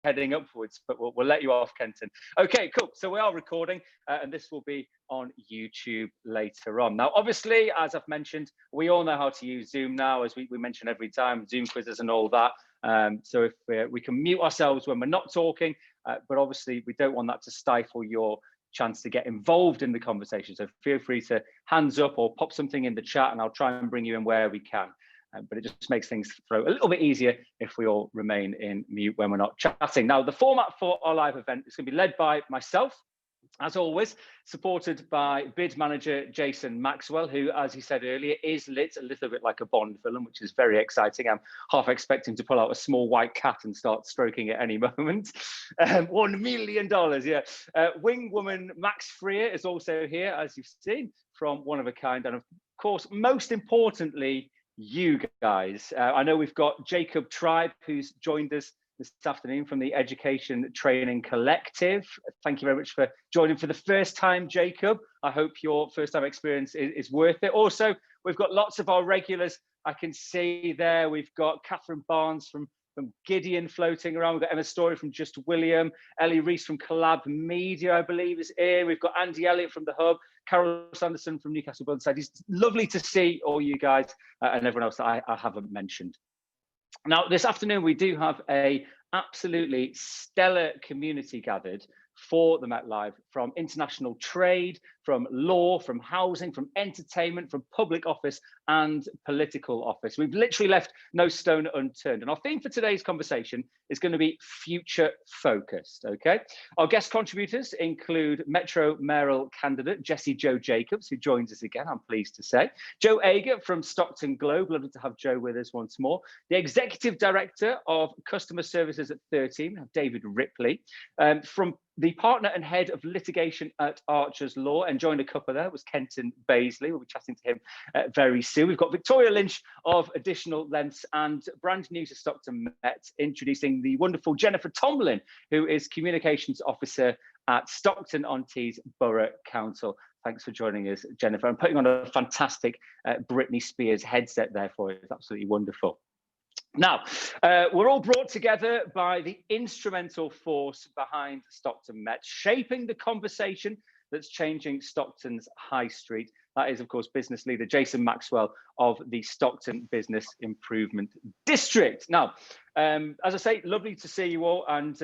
heading upwards, but we'll let you off, Kenton. Okay, cool. So we are recording, and this will be on YouTube later on. Now, obviously, as I've mentioned, we all know how to use Zoom now, as we mention every time, Zoom quizzes and all that. So if we can mute ourselves when we're not talking, but obviously we don't want that to stifle your chance to get involved in the conversation. So feel free to hands up or pop something in the chat, and I'll try and bring you in where we can. But it just makes things flow a little bit easier if we all remain in mute when we're not chatting. Now, the format for our live event is going to be led by myself, as always, supported by bid manager Jason Maxwell, who, as he said earlier, is lit a little bit like a Bond villain, which is very exciting. I'm half expecting to pull out a small white cat and start stroking at any moment. $1 million, yeah. Wing woman Max Freer is also here, as you've seen, from One of a Kind. And of course, most importantly, you guys. I know we've got Jacob Tribe, who's joined us this afternoon from the Education Training Collective. Thank you very much for joining for the first time, Jacob. I hope your first time experience is worth it. Also, we've got lots of our regulars I can see there. We've got Catherine Barnes from Gideon floating around. We've got Emma Story from Just William, Ellie Reese from Collab Media, I believe, is here. We've got Andy Elliott from The Hub, Carol Sanderson from Newcastle Burnside. It's lovely to see all you guys and everyone else that I haven't mentioned. Now, this afternoon, we do have a absolutely stellar community gathered for the Met Live, from international trade, from law, from housing, from entertainment, from public office and political office. We've literally left no stone unturned. And our theme for today's conversation is going to be future focused, okay? Our guest contributors include Metro mayoral candidate Jessie Joe Jacobs, who joins us again, I'm pleased to say. Jo Ager from Stockton Globe, lovely to have Jo with us once more. The Executive Director of Customer Services at 13, David Ripley. From the partner and head of litigation at Archer's Law, and joined a couple there, was Kenton Bazeley. We'll be chatting to him very soon. We've got Victoria Lynch of Additional Lengths, and brand new to Stockton Met, introducing the wonderful Jennifer Tomlin, who is Communications Officer at Stockton-on-Tees Borough Council. Thanks for joining us, Jennifer. I'm putting on a fantastic Britney Spears headset there for you. It's absolutely wonderful. Now, we're all brought together by the instrumental force behind Stockton Met, shaping the conversation that's changing Stockton's high street. That is, of course, business leader Jason Maxwell of the Stockton Business Improvement District. Now, as I say, lovely to see you all, and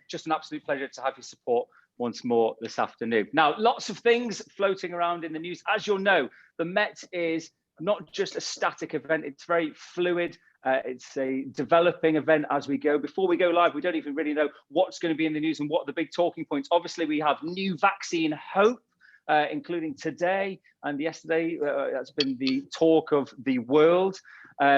just an absolute pleasure to have your support once more this afternoon. Now, lots of things floating around in the news. As you'll know, the Met is not just a static event, it's very fluid. It's a developing event as we go. Before we go live, we don't even really know what's going to be in the news and what are the big talking points. Obviously, we have new vaccine hope, including today and yesterday. That's been the talk of the world.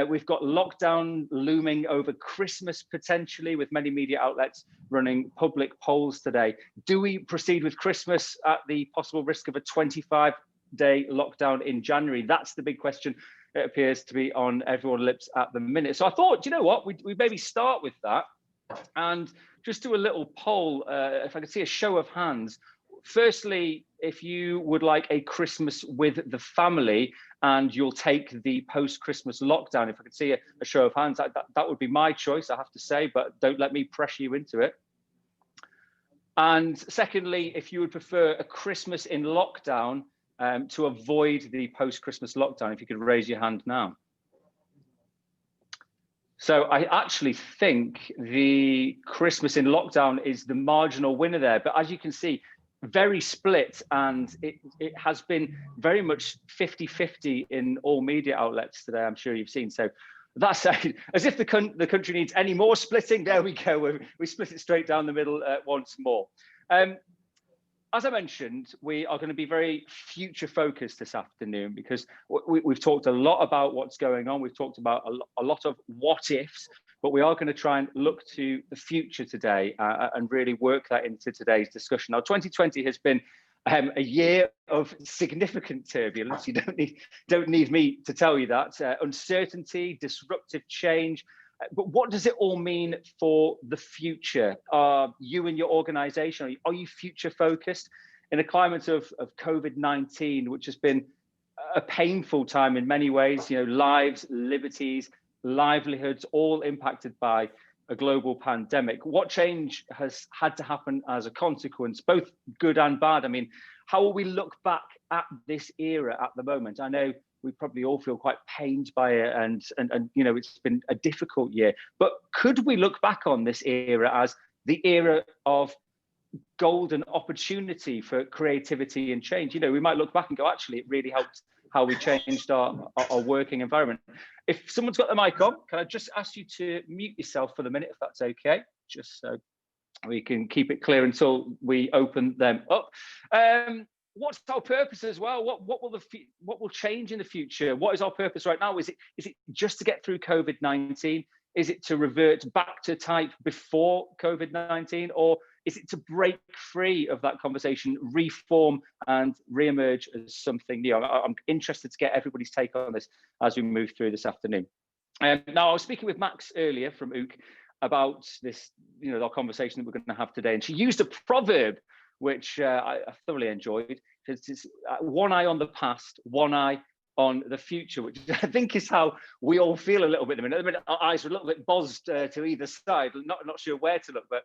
We've got lockdown looming over Christmas, potentially, with many media outlets running public polls today. Do we proceed with Christmas at the possible risk of a 25-day lockdown in January? That's the big question. It appears to be on everyone's lips at the minute. So I thought, you know what, we maybe start with that and just do a little poll, if I could see a show of hands. Firstly, if you would like a Christmas with the family and you'll take the post-Christmas lockdown, if I could see a show of hands, that would be my choice, I have to say, but don't let me pressure you into it. And secondly, if you would prefer a Christmas in lockdown, to avoid the post-Christmas lockdown, if you could raise your hand now. So I actually think the Christmas in lockdown is the marginal winner there. But as you can see, very split, and it has been very much 50-50 in all media outlets today, I'm sure you've seen. So that's as if the country needs any more splitting. There we go. We split it straight down the middle once more. As I mentioned, we are going to be very future focused this afternoon because we've talked a lot about what's going on. We've talked about a lot of what ifs, but we are going to try and look to the future today and really work that into today's discussion. Now, 2020 has been a year of significant turbulence. You don't need me to tell you that. Uncertainty, disruptive change. But what does it all mean for the future? Are you and your organization, are you future focused in a climate of COVID-19, which has been a painful time in many ways, lives, liberties, livelihoods, all impacted by a global pandemic. What change has had to happen as a consequence, both good and bad? I mean, how will we look back at this era at the moment? I know we probably all feel quite pained by it, and you know, it's been a difficult year, but could we look back on this era as the era of golden opportunity for creativity and change? You know, we might look back and go, actually, it really helped how we changed our working environment. If someone's got the mic on, can I just ask you to mute yourself for the minute, if that's okay, just so we can keep it clear until we open them up. What's our purpose as well? What will change in the future? What is our purpose right now? Is it just to get through COVID-19? Is it to revert back to type before COVID-19? Or is it to break free of that conversation, reform and re-emerge as something new? I'm interested to get everybody's take on this as we move through this afternoon. Now, I was speaking with Max earlier from UK about this, you know, our conversation that we're going to have today, and she used a proverb which I thoroughly enjoyed. It's one eye on the past, one eye on the future, which I think is how we all feel a little bit at the minute. At the minute, our eyes are a little bit buzzed to either side, not sure where to look, but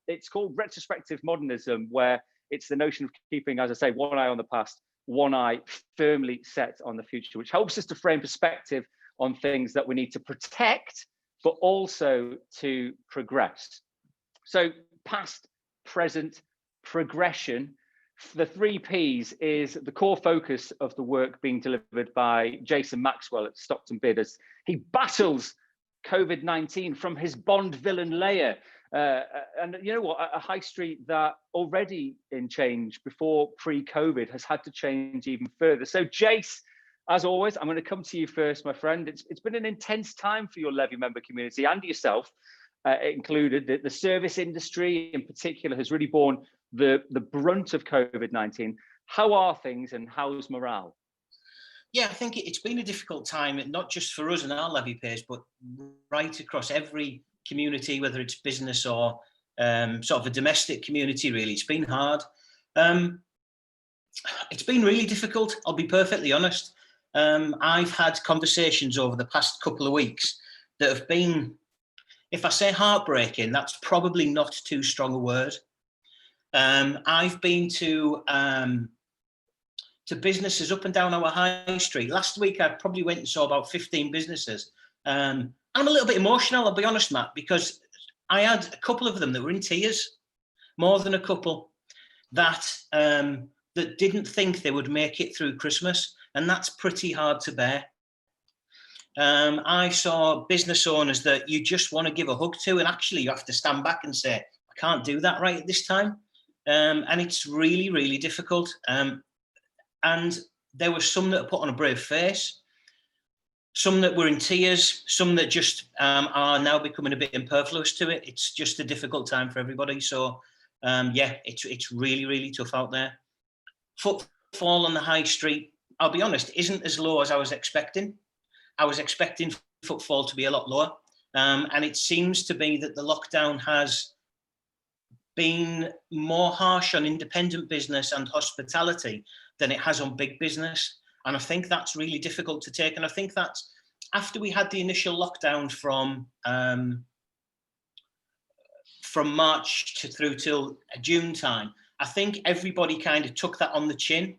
it's called retrospective modernism, where it's the notion of keeping, as I say, one eye on the past, one eye firmly set on the future, which helps us to frame perspective on things that we need to protect, but also to progress. So past, present, progression, the 3 Ps is the core focus of the work being delivered by Jason Maxwell at Stockton MET as he battles COVID-19 from his Bond villain layer. And you know what, a high street that already in change before pre-COVID has had to change even further. So Jace, as always, I'm going to come to you first, my friend. It's been an intense time for your levy member community and yourself included. The service industry in particular has really borne the brunt of COVID-19. How are things and how's morale? Yeah, I think it's been a difficult time, not just for us and our levy payers, but right across every community, whether it's business or sort of a domestic community, really. It's been hard. It's been really difficult, I'll be perfectly honest. I've had conversations over the past couple of weeks that have been, if I say heartbreaking, that's probably not too strong a word. I've been to businesses up and down our high street. Last week, I probably went and saw about 15 businesses. I'm a little bit emotional, I'll be honest, Matt, because I had a couple of them that were in tears, more than a couple, that didn't think they would make it through Christmas. And that's pretty hard to bear. I saw business owners that you just want to give a hug to, and actually you have to stand back and say, I can't do that right at this time. And it's really, really difficult. And there were some that put on a brave face, some that were in tears, some that just are now becoming a bit impervious to it. It's just a difficult time for everybody. So yeah, it's really, really tough out there. Footfall on the high street, I'll be honest, isn't as low as I was expecting. I was expecting footfall to be a lot lower. And it seems to be that the lockdown has been more harsh on independent business and hospitality than it has on big business. And I think that's really difficult to take. And I think that after we had the initial lockdown from March through till June time, I think everybody kind of took that on the chin.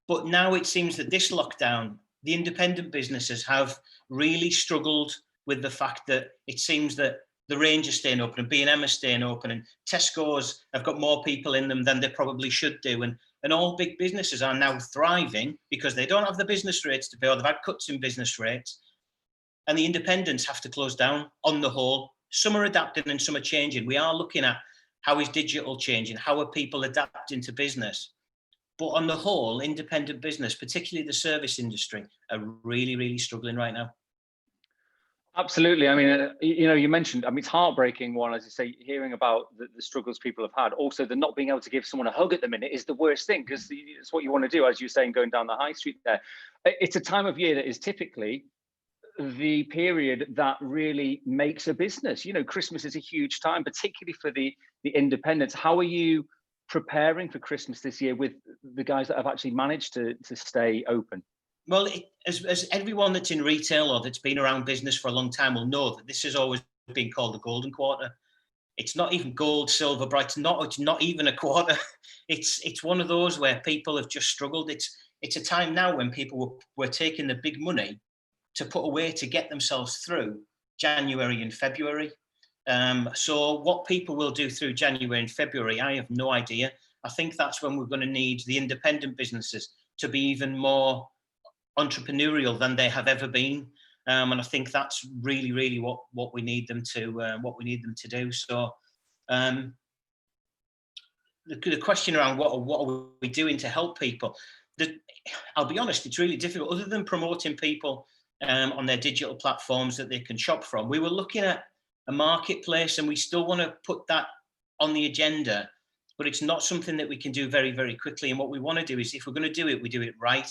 But now it seems that this lockdown, the independent businesses have really struggled with the fact that it seems that the Range is staying open and B&M is staying open and Tesco's have got more people in them than they probably should do. And all big businesses are now thriving because they don't have the business rates to pay, or they've had cuts in business rates. And the independents have to close down on the whole. Some are adapting and some are changing. We are looking at how is digital changing, how are people adapting to business. But on the whole, independent business, particularly the service industry, are really, really struggling right now. Absolutely. I mean, you know, you mentioned, I mean, it's heartbreaking one, as you say, hearing about the struggles people have had. Also, the not being able to give someone a hug at the minute is the worst thing, because it's what you want to do, as you're saying, going down the high street there. It's a time of year that is typically the period that really makes a business. You know, Christmas is a huge time, particularly for the independents. How are you preparing for Christmas this year with the guys that have actually managed to stay open? Well, as everyone that's in retail or that's been around business for a long time will know, that this has always being called the golden quarter. It's not even gold, silver, bright. It's not even a quarter. It's one of those where people have just struggled. It's a time now when people were taking the big money to put away to get themselves through January and February. So what people will do through January and February, I have no idea. I think that's when we're going to need the independent businesses to be even more entrepreneurial than they have ever been. And I think that's really, really what we need them to do. So the question around what are we doing to help people? I'll be honest, it's really difficult. Other than promoting people on their digital platforms that they can shop from, we were looking at a marketplace, and we still want to put that on the agenda, but it's not something that we can do very, very quickly. And what we want to do is, if we're going to do it, we do it right.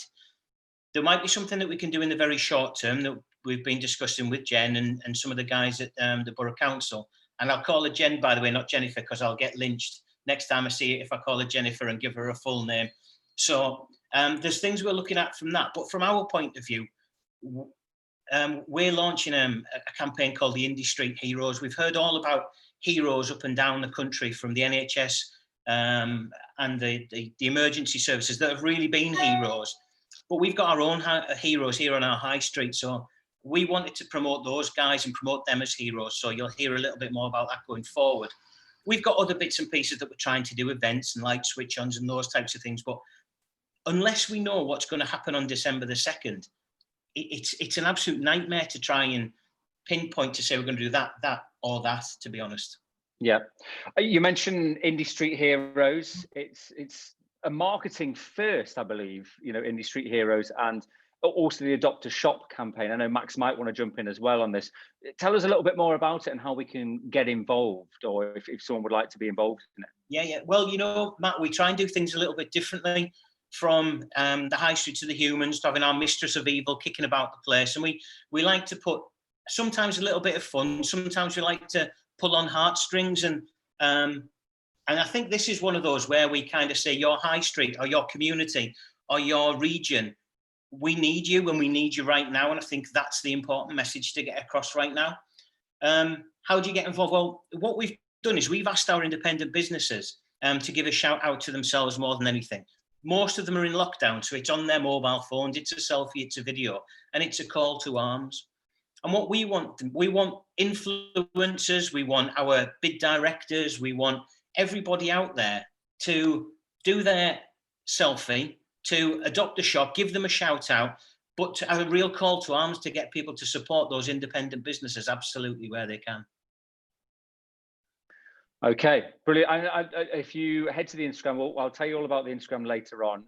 There might be something that we can do in the very short term that we've been discussing with Jen and some of the guys at the Borough Council. And I'll call her Jen, by the way, not Jennifer, because I'll get lynched next time I see it if I call her Jennifer and give her a full name. So there's things we're looking at from that. But from our point of view, we're launching a campaign called the Indie Street Heroes. We've heard all about heroes up and down the country from the NHS and the emergency services that have really been heroes. But we've got our own heroes here on our high street. So we wanted to promote those guys and promote them as heroes. So you'll hear a little bit more about that going forward. We've got other bits and pieces that we're trying to do, events and light switch-ons and those types of things. But unless we know what's going to happen on December the 2nd, it's an absolute nightmare to try and pinpoint to say we're going to do that or that, to be honest. Yeah. You mentioned Indie Street Heroes. It's a marketing first, I believe, Indie Street Heroes, and also the Adopt a Shop campaign. I know Max might want to jump in as well on this. Tell us a little bit more about it and how we can get involved, or if someone would like to be involved in it. Yeah. Well, Matt, we try and do things a little bit differently, from the high street to the humans, to having our mistress of evil kicking about the place. And we like to put sometimes a little bit of fun, sometimes we like to pull on heartstrings, and I think this is one of those where we kind of say, your high street or your community or your region, we need you, and we need you right now. And I think that's the important message to get across right now. How do you get involved? Well, what we've done is we've asked our independent businesses to give a shout out to themselves more than anything. Most of them are in lockdown, so it's on their mobile phones, it's a selfie, it's a video, and it's a call to arms. And what we want influencers, we want our bid directors, we want everybody out there to do their selfie, to adopt a shop, give them a shout out, but to have a real call to arms to get people to support those independent businesses absolutely where they can. Okay, brilliant. If you head to the Instagram, I'll tell you all about the Instagram later on.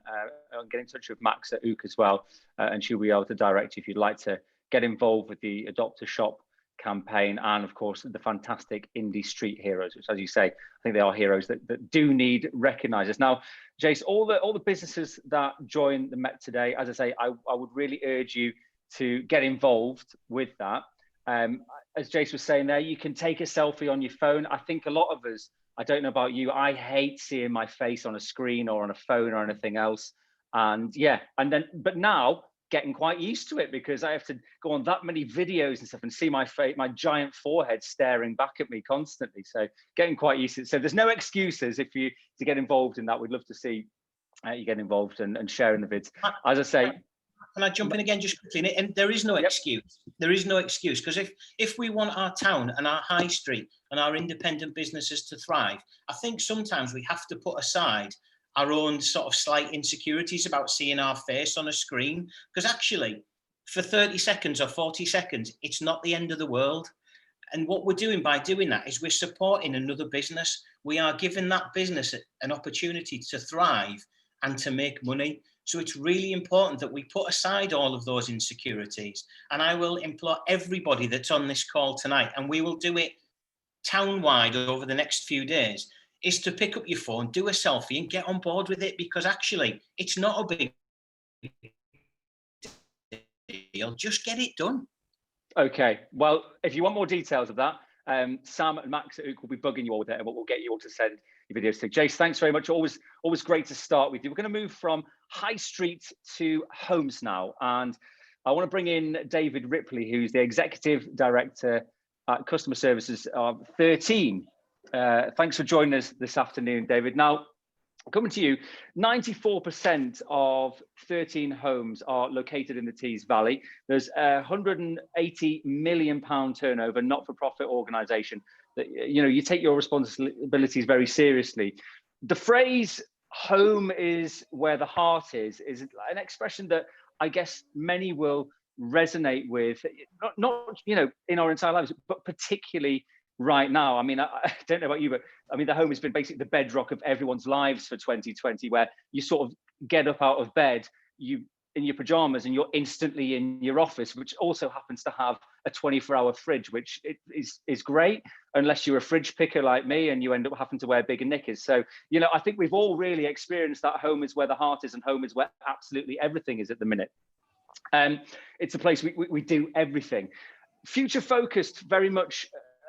I'll get in touch with Max at Ook as well, and she'll be able to direct you if you'd like to get involved with the Adopt a Shop campaign, and of course the fantastic Indie Street Heroes, which, as you say, I think they are heroes that do need recognisers. Now, Jace, all the businesses that join the Met today, as I say, I would really urge you to get involved with that. As Jace was saying there, you can take a selfie on your phone. I think a lot of us, I don't know about you, I hate seeing my face on a screen or on a phone or anything else. And yeah, but now getting quite used to it, because I have to go on that many videos and stuff and see my face, my giant forehead staring back at me constantly. So getting quite used to it. So there's no excuses to get involved in that. We'd love to see you get involved and sharing the vids. As I say, can I jump in again just quickly? And there is no excuse. There is no excuse, because if we want our town and our high street and our independent businesses to thrive, I think sometimes we have to put aside our own sort of slight insecurities about seeing our face on a screen, because actually for 30 seconds or 40 seconds, it's not the end of the world. And what we're doing by doing that is we're supporting another business. We are giving that business an opportunity to thrive and to make money. So it's really important that we put aside all of those insecurities. And I will implore everybody that's on this call tonight, and we will do it town-wide over the next few days, is to pick up your phone, do a selfie and get on board with it, because actually it's not a big deal. Just get it done. Okay. Well, if you want more details of that, Sam and Max at Ook will be bugging you all there, and we'll get you all to send your videos to. Jace, thanks very much. Always great to start with you. We're going to move from high street to homes now, and I want to bring in David Ripley, who's the Executive Director at customer services of 13. Thanks for joining us this afternoon, David. Now, coming to you, 94% of 13 homes are located in the Tees Valley. There's a £180 million turnover, not-for-profit organisation that, you know, you take your responsibilities very seriously. The phrase "home is where the heart is" an expression that I guess many will resonate with, not you know, in our entire lives, but particularly right now. I mean, I don't know about you, but I mean, the home has been basically the bedrock of everyone's lives for 2020, where you sort of get up out of bed, you in your pajamas, and you're instantly in your office, which also happens to have a 24-hour fridge, which is great, unless you're a fridge picker like me and you end up having to wear bigger knickers. So, you know, I think we've all really experienced that home is where the heart is, and home is where absolutely everything is at the minute. It's a place we do everything. Future focused very much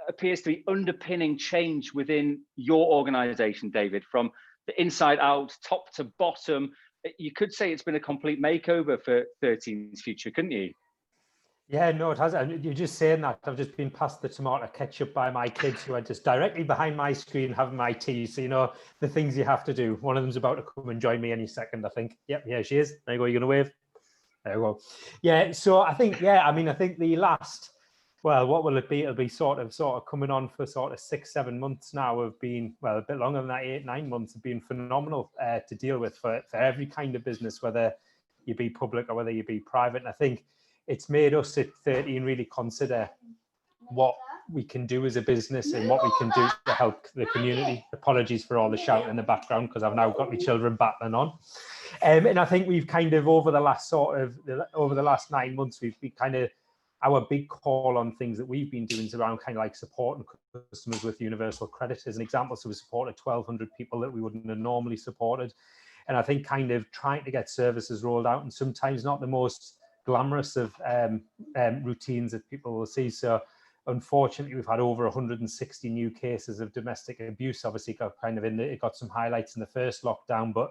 appears to be underpinning change within your organization, David, from the inside out, top to bottom. You could say it's been a complete makeover for 13's future, couldn't you? Yeah, no, it has. And you're just saying that. I've just been passed the tomato ketchup by my kids who are just directly behind my screen having my tea. So, you know, the things you have to do. One of them's about to come and join me any second, I think. Yep, here she is. There you go. You're going to wave? There we go. Yeah, so I think, yeah, I mean, I think the last, well, what will it be? It'll be sort of coming on for sort of 6-7 months now of being, well, a bit longer than that, 8-9 months have been phenomenal to deal with for every kind of business, whether you be public or whether you be private. And I think it's made us at 13 really consider what we can do as a business and what we can do to help the community. Apologies for all the shouting in the background because I've now got my children battling on. And I think we've kind of over the last 9 months, we've kind of, our big call on things that we've been doing is around kind of like supporting customers with universal credit as an example. So we supported 1,200 people that we wouldn't have normally supported. And I think kind of trying to get services rolled out, and sometimes not the most glamorous of routines that people will see. So unfortunately, we've had over 160 new cases of domestic abuse. Obviously, it got some highlights in the first lockdown, but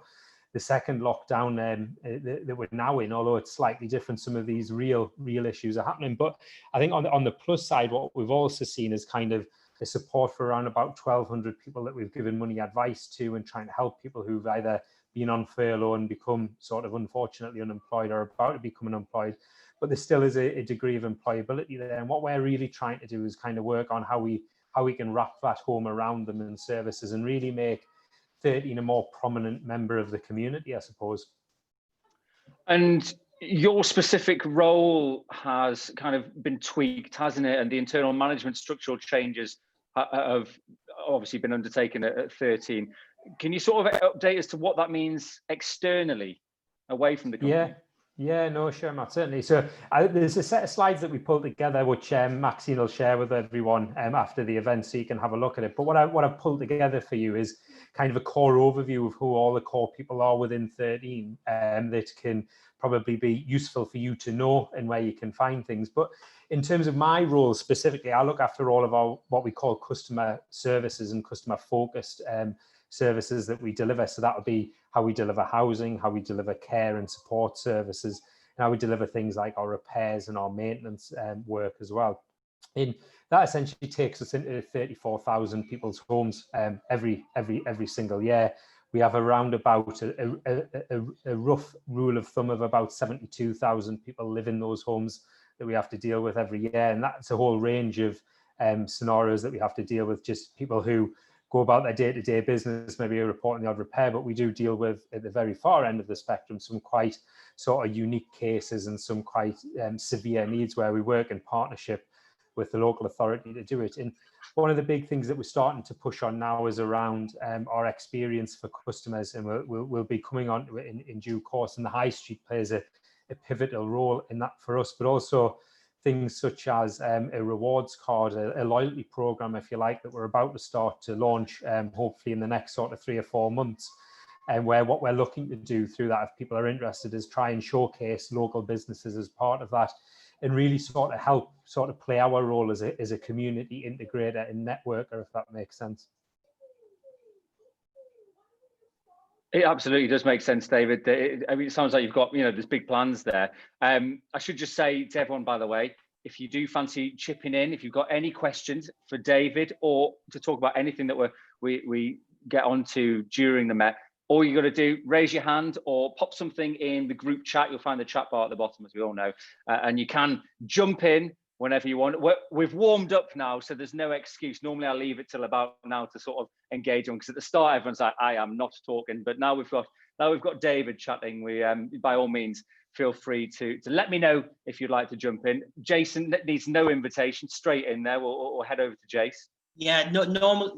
the second lockdown that we're now in, although it's slightly different, some of these real issues are happening. But I think on the plus side, what we've also seen is kind of a support for around about 1,200 people that we've given money advice to, and trying to help people who've either been on furlough and become sort of unfortunately unemployed or about to become unemployed. But there still is a degree of employability there. And what we're really trying to do is kind of work on how we can wrap that home around them and services and really make 13 a more prominent member of the community, I suppose. And your specific role has kind of been tweaked, hasn't it? And the internal management structural changes have obviously been undertaken at 13. Can you sort of update as to what that means externally, away from the company? Yeah, no, sure, Matt, certainly. So there's a set of slides that we pulled together, which Maxine will share with everyone after the event, so you can have a look at it. But what I've pulled together for you is kind of a core overview of who all the core people are within 13 that can probably be useful for you to know and where you can find things. But in terms of my role specifically, I look after all of our what we call customer services and customer focused services that we deliver. So that would be how we deliver housing, how we deliver care and support services, and how we deliver things like our repairs and our maintenance work as well. And that essentially takes us into 34,000 people's homes every single year. We have around about a rough rule of thumb of about 72,000 people live in those homes that we have to deal with every year. And that's a whole range of scenarios that we have to deal with, just people who go about their day-to-day business, maybe reporting the odd repair, but we do deal with, at the very far end of the spectrum, some quite sort of unique cases and some quite severe needs where we work in partnership with the local authority to do it. And one of the big things that we're starting to push on now is around our experience for customers, and we'll be coming on to it in due course. And the high street plays a pivotal role in that for us, but also things such as a rewards card, a loyalty program, if you like, that we're about to start to launch, hopefully in the next sort of 3 or 4 months. And where what we're looking to do through that, if people are interested, is try and showcase local businesses as part of that, and really sort of help sort of play our role as a community integrator and networker, if that makes sense. It absolutely does make sense, David. I mean, it sounds like you've got, there's big plans there. I should just say to everyone, by the way, if you do fancy chipping in, if you've got any questions for David or to talk about anything that we get onto during the Met, all you got to do, raise your hand or pop something in the group chat. You'll find the chat bar at the bottom, as we all know, and you can jump in whenever you want. We've warmed up now, so there's no excuse. Normally I leave it till about now to sort of engage on, because at the start everyone's like, I am not talking, but now we've got David chatting. We by all means feel free to let me know if you'd like to jump in. Jason needs no invitation, straight in there. We'll head over to Jace. Yeah, no,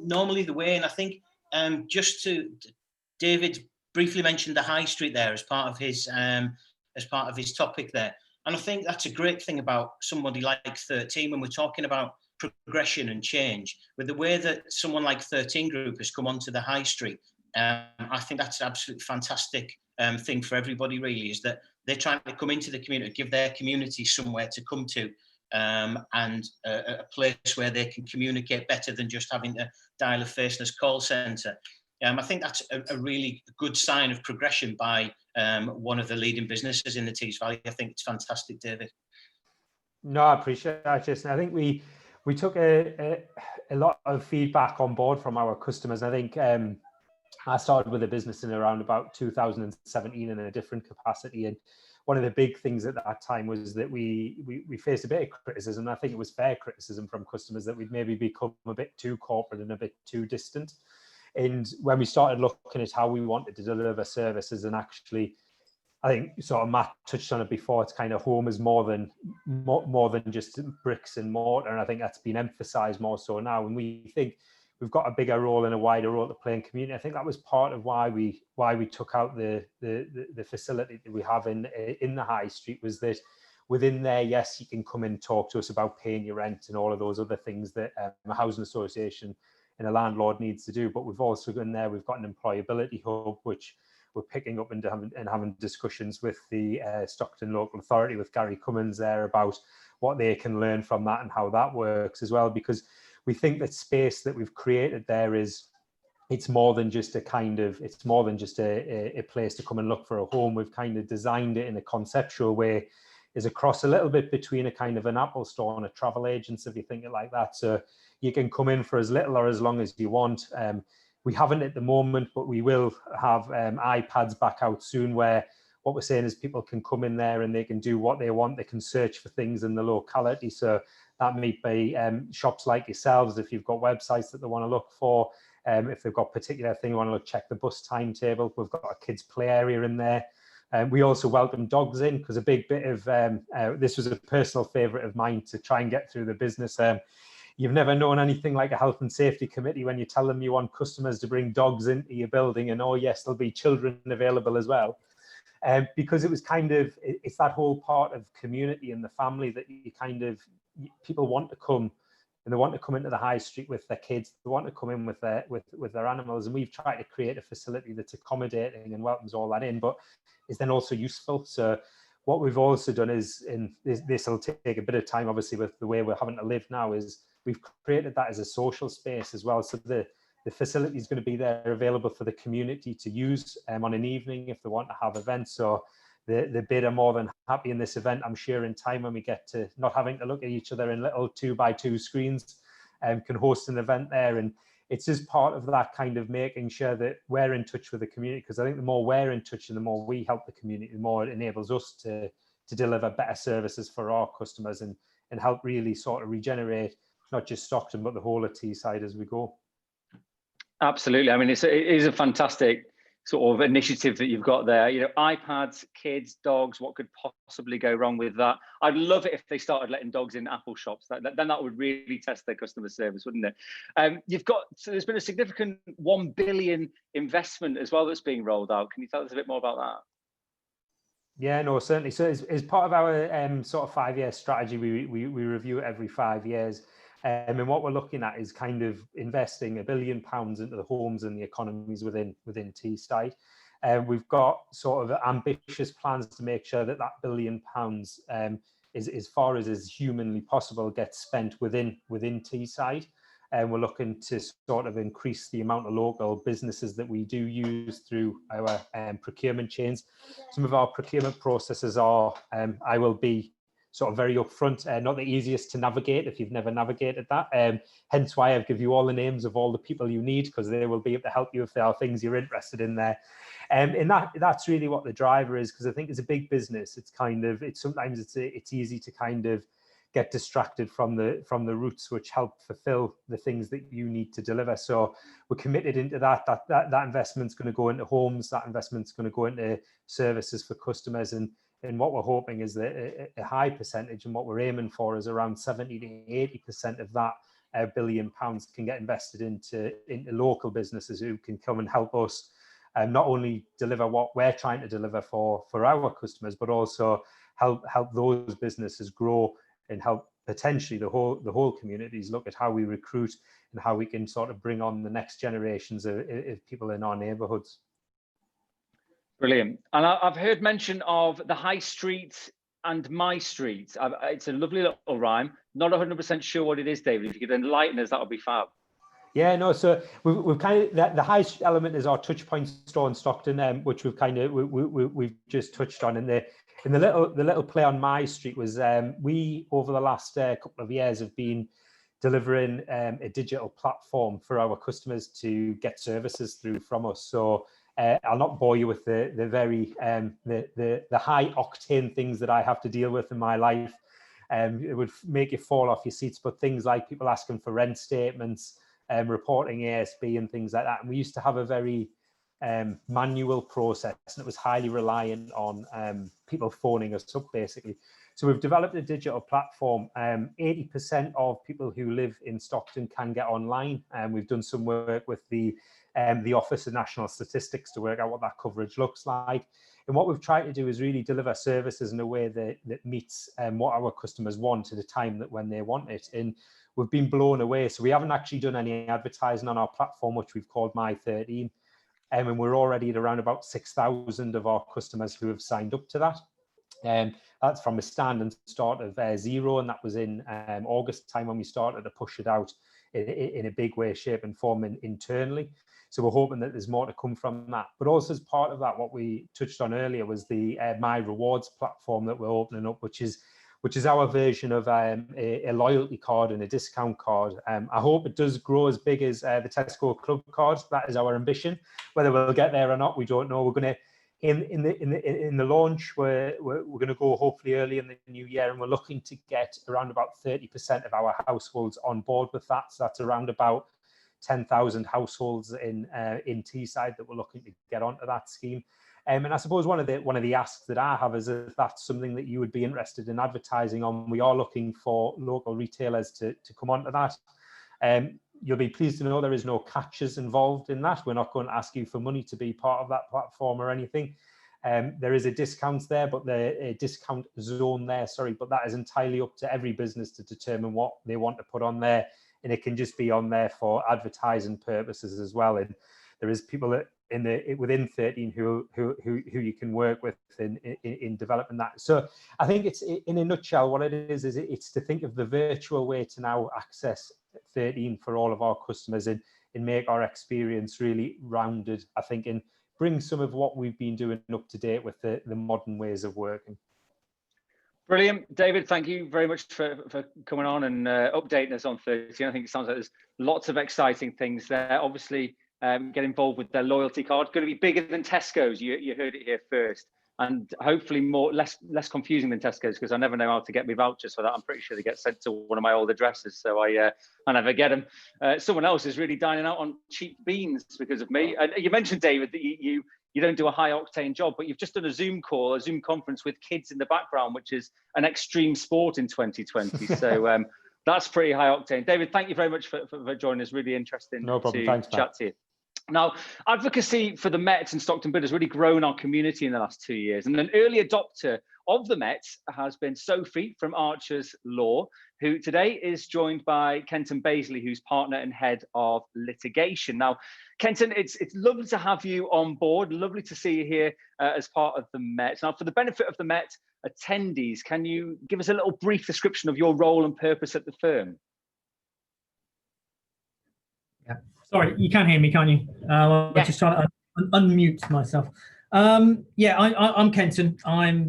normally the way, and I think David briefly mentioned the high street there as part of his topic there. And I think that's a great thing about somebody like 13 when we're talking about progression and change. With the way that someone like 13 Group has come onto the high street, I think that's an absolutely fantastic thing for everybody, really, is that they're trying to come into the community, give their community somewhere to come to, and a place where they can communicate better than just having to dial a faceless call centre. I think that's a really good sign of progression by one of the leading businesses in the Tees Valley. I think it's fantastic, David. No, I appreciate that, Jason. I think we took a lot of feedback on board from our customers. I think I started with a business in around about 2017 in a different capacity, and one of the big things at that time was that we faced a bit of criticism. I think it was fair criticism from customers that we'd maybe become a bit too corporate and a bit too distant. And when we started looking at how we wanted to deliver services, and actually, I think sort of Matt touched on it before, it's kind of home is more than just bricks and mortar. And I think that's been emphasized more so now. And we think we've got a bigger role and a wider role to play in community. I think that was part of why we took out the facility that we have in the high street, was that within there, yes, you can come and talk to us about paying your rent and all of those other things that a housing association and a landlord needs to do. But we've also got in there, we've got an employability hub, which we're picking up and having discussions with the Stockton local authority, with Gary Cummins there, about what they can learn from that and how that works as well. Because we think that space that we've created there it's more than just a place to come and look for a home. We've kind of designed it in a conceptual way, is across a little bit between a kind of an Apple store and a travel agency, if you think it like that. So you can come in for as little or as long as you want. We haven't at the moment, but we will have iPads back out soon, where what we're saying is people can come in there and they can do what they want. They can search for things in the locality. So that might be shops like yourselves, if you've got websites that they want to look for. If they've got particular thing, you want to check the bus timetable. We've got a kids play area in there. We also welcome dogs in, because a big bit of this was a personal favourite of mine to try and get through the business. You've never known anything like a health and safety committee when you tell them you want customers to bring dogs into your building, and oh yes, there'll be children available as well. Because it was kind of, it's that whole part of community and the family that people want to come, and they want to come into the high street with their kids. They want to come in with their animals, and we've tried to create a facility that's accommodating and welcomes all that in, but is then also useful. So what we've also done is, and this will take a bit of time, obviously, with the way we're having to live now, is we've created that as a social space as well. So the facility is going to be there available for the community to use on an evening if they want to have events. So the bid are more than happy in this event, I'm sure, in time when we get to not having to look at each other in little 2x2 screens, can host an event there. And it's just part of that kind of making sure that we're in touch with the community, because I think the more we're in touch and the more we help the community, the more it enables us to deliver better services for our customers and help really sort of regenerate not just Stockton, but the whole of Teesside as we go. Absolutely. I mean, it is a fantastic sort of initiative that you've got there. You know, iPads, kids, dogs, what could possibly go wrong with that? I'd love it if they started letting dogs in Apple shops. Then that would really test their customer service, wouldn't it? So there's been a significant 1 billion investment as well that's being rolled out. Can you tell us a bit more about that? Yeah, no, certainly. So as part of our sort of 5-year strategy, we review it every 5 years. And what we're looking at is kind of investing £1 billion into the homes and the economies within Teesside. We've got sort of ambitious plans to make sure that £1 billion is, as far as is humanly possible, gets spent within Teesside. And we're looking to sort of increase the amount of local businesses that we do use through our procurement chains. Some of our procurement processes are, I will be sort of very upfront, not the easiest to navigate if you've never navigated that. Hence why I've given you all the names of all the people you need, because they will be able to help you if there are things you're interested in there. And that's really what the driver is, because I think it's a big business. It's kind of, sometimes it's easy to kind of get distracted from the roots which help fulfill the things that you need to deliver. So we're committed into that investment's going to go into homes, that investment's going to go into services for customers, and what we're hoping is that a high percentage, and what we're aiming for is around 70 to 80% of that £1 billion can get invested into local businesses who can come and help us not only deliver what we're trying to deliver for our customers, but also help those businesses grow and help potentially the whole communities look at how we recruit and how we can sort of bring on the next generations of people in our neighbourhoods. Brilliant. And I've heard mention of the High Street and My Street. It's a lovely little rhyme. Not 100% sure what it is, David. If you could enlighten us, that would be fab. Yeah, no. So we've kind of the High Street element is our Touchpoint store in Stockton, which we've kind of we've just touched on. And the little play on My Street was we over the last couple of years have been delivering a digital platform for our customers to get services through from us. So I'll not bore you with the very the high octane things that I have to deal with in my life. It would make you fall off your seats, but things like people asking for rent statements, reporting ASB and things like that. And we used to have a very manual process, and it was highly reliant on people phoning us up, basically. So we've developed a digital platform. 80% of people who live in Stockton can get online, and we've done some work with the Office of National Statistics to work out what that coverage looks like. And what we've tried to do is really deliver services in a way that meets what our customers want at a time that when they want it. And we've been blown away. So we haven't actually done any advertising on our platform, which we've called My 13. And we're already at around about 6,000 of our customers who have signed up to that. That's from a standing start of 0, and that was in August time when we started to push it out in a big way, shape and form internally. So we're hoping that there's more to come from that. But also as part of that, what we touched on earlier was the My Rewards platform that we're opening up, which is our version of a loyalty card and a discount card. I hope it does grow as big as the Tesco Club card. That is our ambition. Whether we'll get there or not, we don't know. We're going to in the launch, we're going to go hopefully early in the new year, and we're looking to get around about 30% of our households on board with that. So that's around about 10,000 households in Teesside that we're looking to get onto that scheme. And I suppose one of the asks that I have is if that's something that you would be interested in advertising on. We are looking for local retailers to come onto that. You'll be pleased to know there is no catches involved in that. We're not going to ask you for money to be part of that platform or anything. There is a discount there, but a discount zone there, but that is entirely up to every business to determine what they want to put on there. And it can just be on there for advertising purposes as well. And there is people that within 13 who you can work with in developing that. So I think it's, in a nutshell, what it is it's to think of the virtual way to now access 13 for all of our customers and make our experience really rounded, I think, and bring some of what we've been doing up to date with the modern ways of working. Brilliant. David, thank you very much for coming on and updating us on 13. I think it sounds like there's lots of exciting things there. Obviously, get involved with their loyalty card. It's going to be bigger than Tesco's. You heard it here first. And hopefully less confusing than Tesco's, because I never know how to get me vouchers for that. I'm pretty sure they get sent to one of my old addresses, so I never get them. Someone else is really dining out on cheap beans because of me. And you mentioned, David, that you don't do a high octane job, but you've just done a Zoom conference with kids in the background, which is an extreme sport in 2020. So that's pretty high octane. David, thank you very much for joining us. Really interesting. No problem. Thanks, chat to you. Now, advocacy for the Met and Stockton Bid has really grown our community in the last 2 years. And an early adopter of the Met has been Sophie from Archer's Law, who today is joined by Kenton Bazeley, who's partner and head of litigation. Now, Kenton, it's lovely to have you on board. Lovely to see you here as part of the Met. Now, for the benefit of the Met attendees, can you give us a little brief description of your role and purpose at the firm? Yeah. Sorry, you can hear me, can't you? I'm just trying to unmute myself. Yeah, I'm Kenton. I'm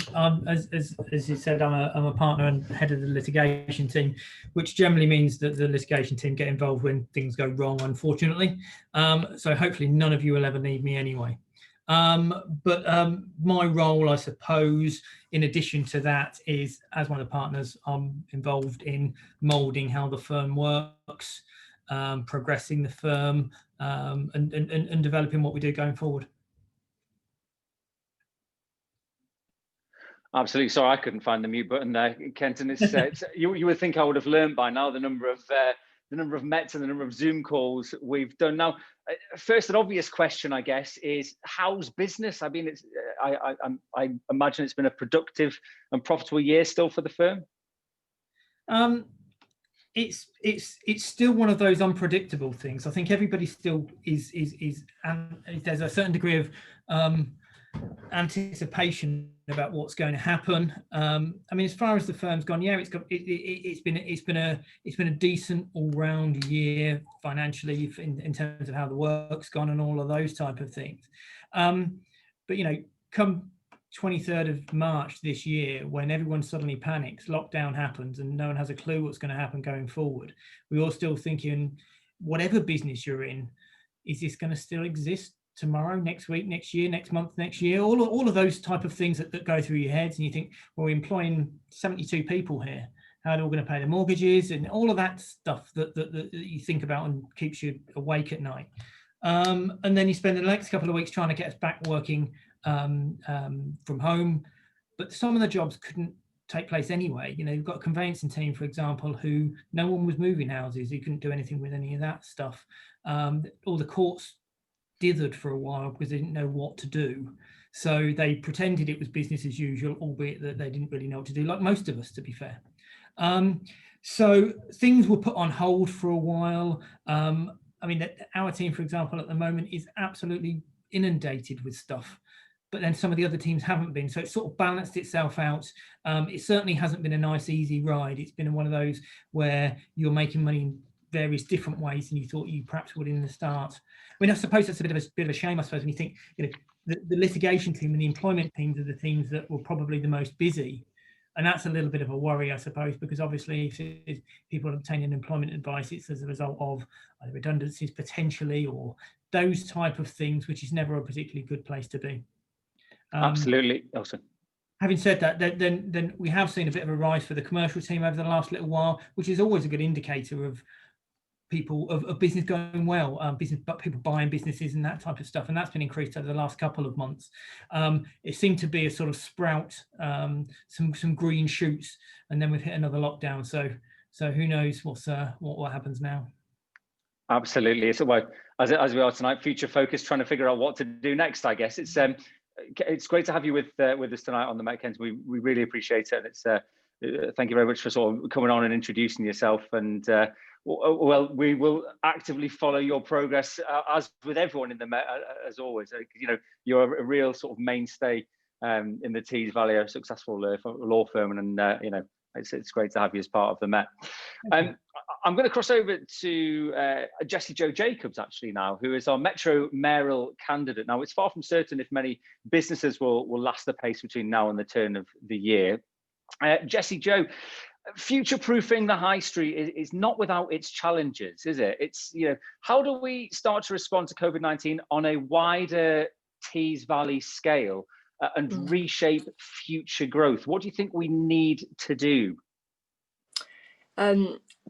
as you said, I'm a partner and head of the litigation team, which generally means that the litigation team get involved when things go wrong, unfortunately. So hopefully none of you will ever need me anyway. But my role, I suppose, in addition to that, is as one of the partners, I'm involved in moulding how the firm works, progressing the firm, and developing what we do going forward. Absolutely. Sorry, I couldn't find the mute button there, Kenton. It's you would think I would have learned by now the number of METs and the number of Zoom calls we've done. Now, first, an obvious question, I guess, is how's business? I mean, it's I imagine it's been a productive and profitable year still for the firm. It's still one of those unpredictable things. I think everybody still is and there's a certain degree of anticipation about what's going to happen. I mean, as far as the firm's gone, yeah, it's been a decent all-round year financially in terms of how the work's gone and all of those type of things. But you know, come 23rd of March this year, when everyone suddenly panics, lockdown happens, and no one has a clue what's going to happen going forward, we're all still thinking, whatever business you're in, is this going to still exist tomorrow, next week, next year, next month, next year? All of those type of things that go through your heads, and you think, well, we're employing 72 people here. How are they all going to pay their mortgages? And all of that stuff that you think about and keeps you awake at night. And then you spend the next couple of weeks trying to get us back working from home, but some of the jobs couldn't take place anyway. You know, you've got a conveyancing team, for example, who no one was moving houses. You couldn't do anything with any of that stuff. All the courts dithered for a while because they didn't know what to do. So they pretended it was business as usual, albeit that they didn't really know what to do, like most of us, to be fair. So things were put on hold for a while. I mean, our team, for example, at the moment is absolutely inundated with stuff, but then some of the other teams haven't been. So it's sort of balanced itself out. It certainly hasn't been a nice, easy ride. It's been one of those where you're making money in various different ways than you thought you perhaps would in the start. I mean, I suppose that's a bit of a shame, I suppose, when you think, you know, the litigation team and the employment teams are the teams that were probably the most busy. And that's a little bit of a worry, I suppose, because obviously if people are obtaining employment advice, it's as a result of either redundancies potentially or those type of things, which is never a particularly good place to be. Absolutely. Also, having said that, then we have seen a bit of a rise for the commercial team over the last little while, which is always a good indicator of people of business going well, people buying businesses and that type of stuff, and that's been increased over the last couple of months. It seemed to be a sort of sprout, some green shoots, and then we've hit another lockdown. So who knows what happens now? Absolutely. So, well, as we are tonight, future focused, trying to figure out what to do next. I guess it's great to have you with us tonight on the Met Kent. We really appreciate it. It's thank you very much for sort of coming on and introducing yourself. And well, we will actively follow your progress as with everyone in the Met, as always. You know, you're a real sort of mainstay in the Tees Valley, a successful law firm, and you know, it's great to have you as part of the Met. I'm going to cross over to Jessie Joe Jacobs actually now, who is our Metro mayoral candidate. Now, it's far from certain if many businesses will last the pace between now and the turn of the year. Jessie Joe, future-proofing the high street is not without its challenges, is it? It's, you know, how do we start to respond to COVID-19 on a wider Tees Valley scale and reshape future growth? What do you think we need to do?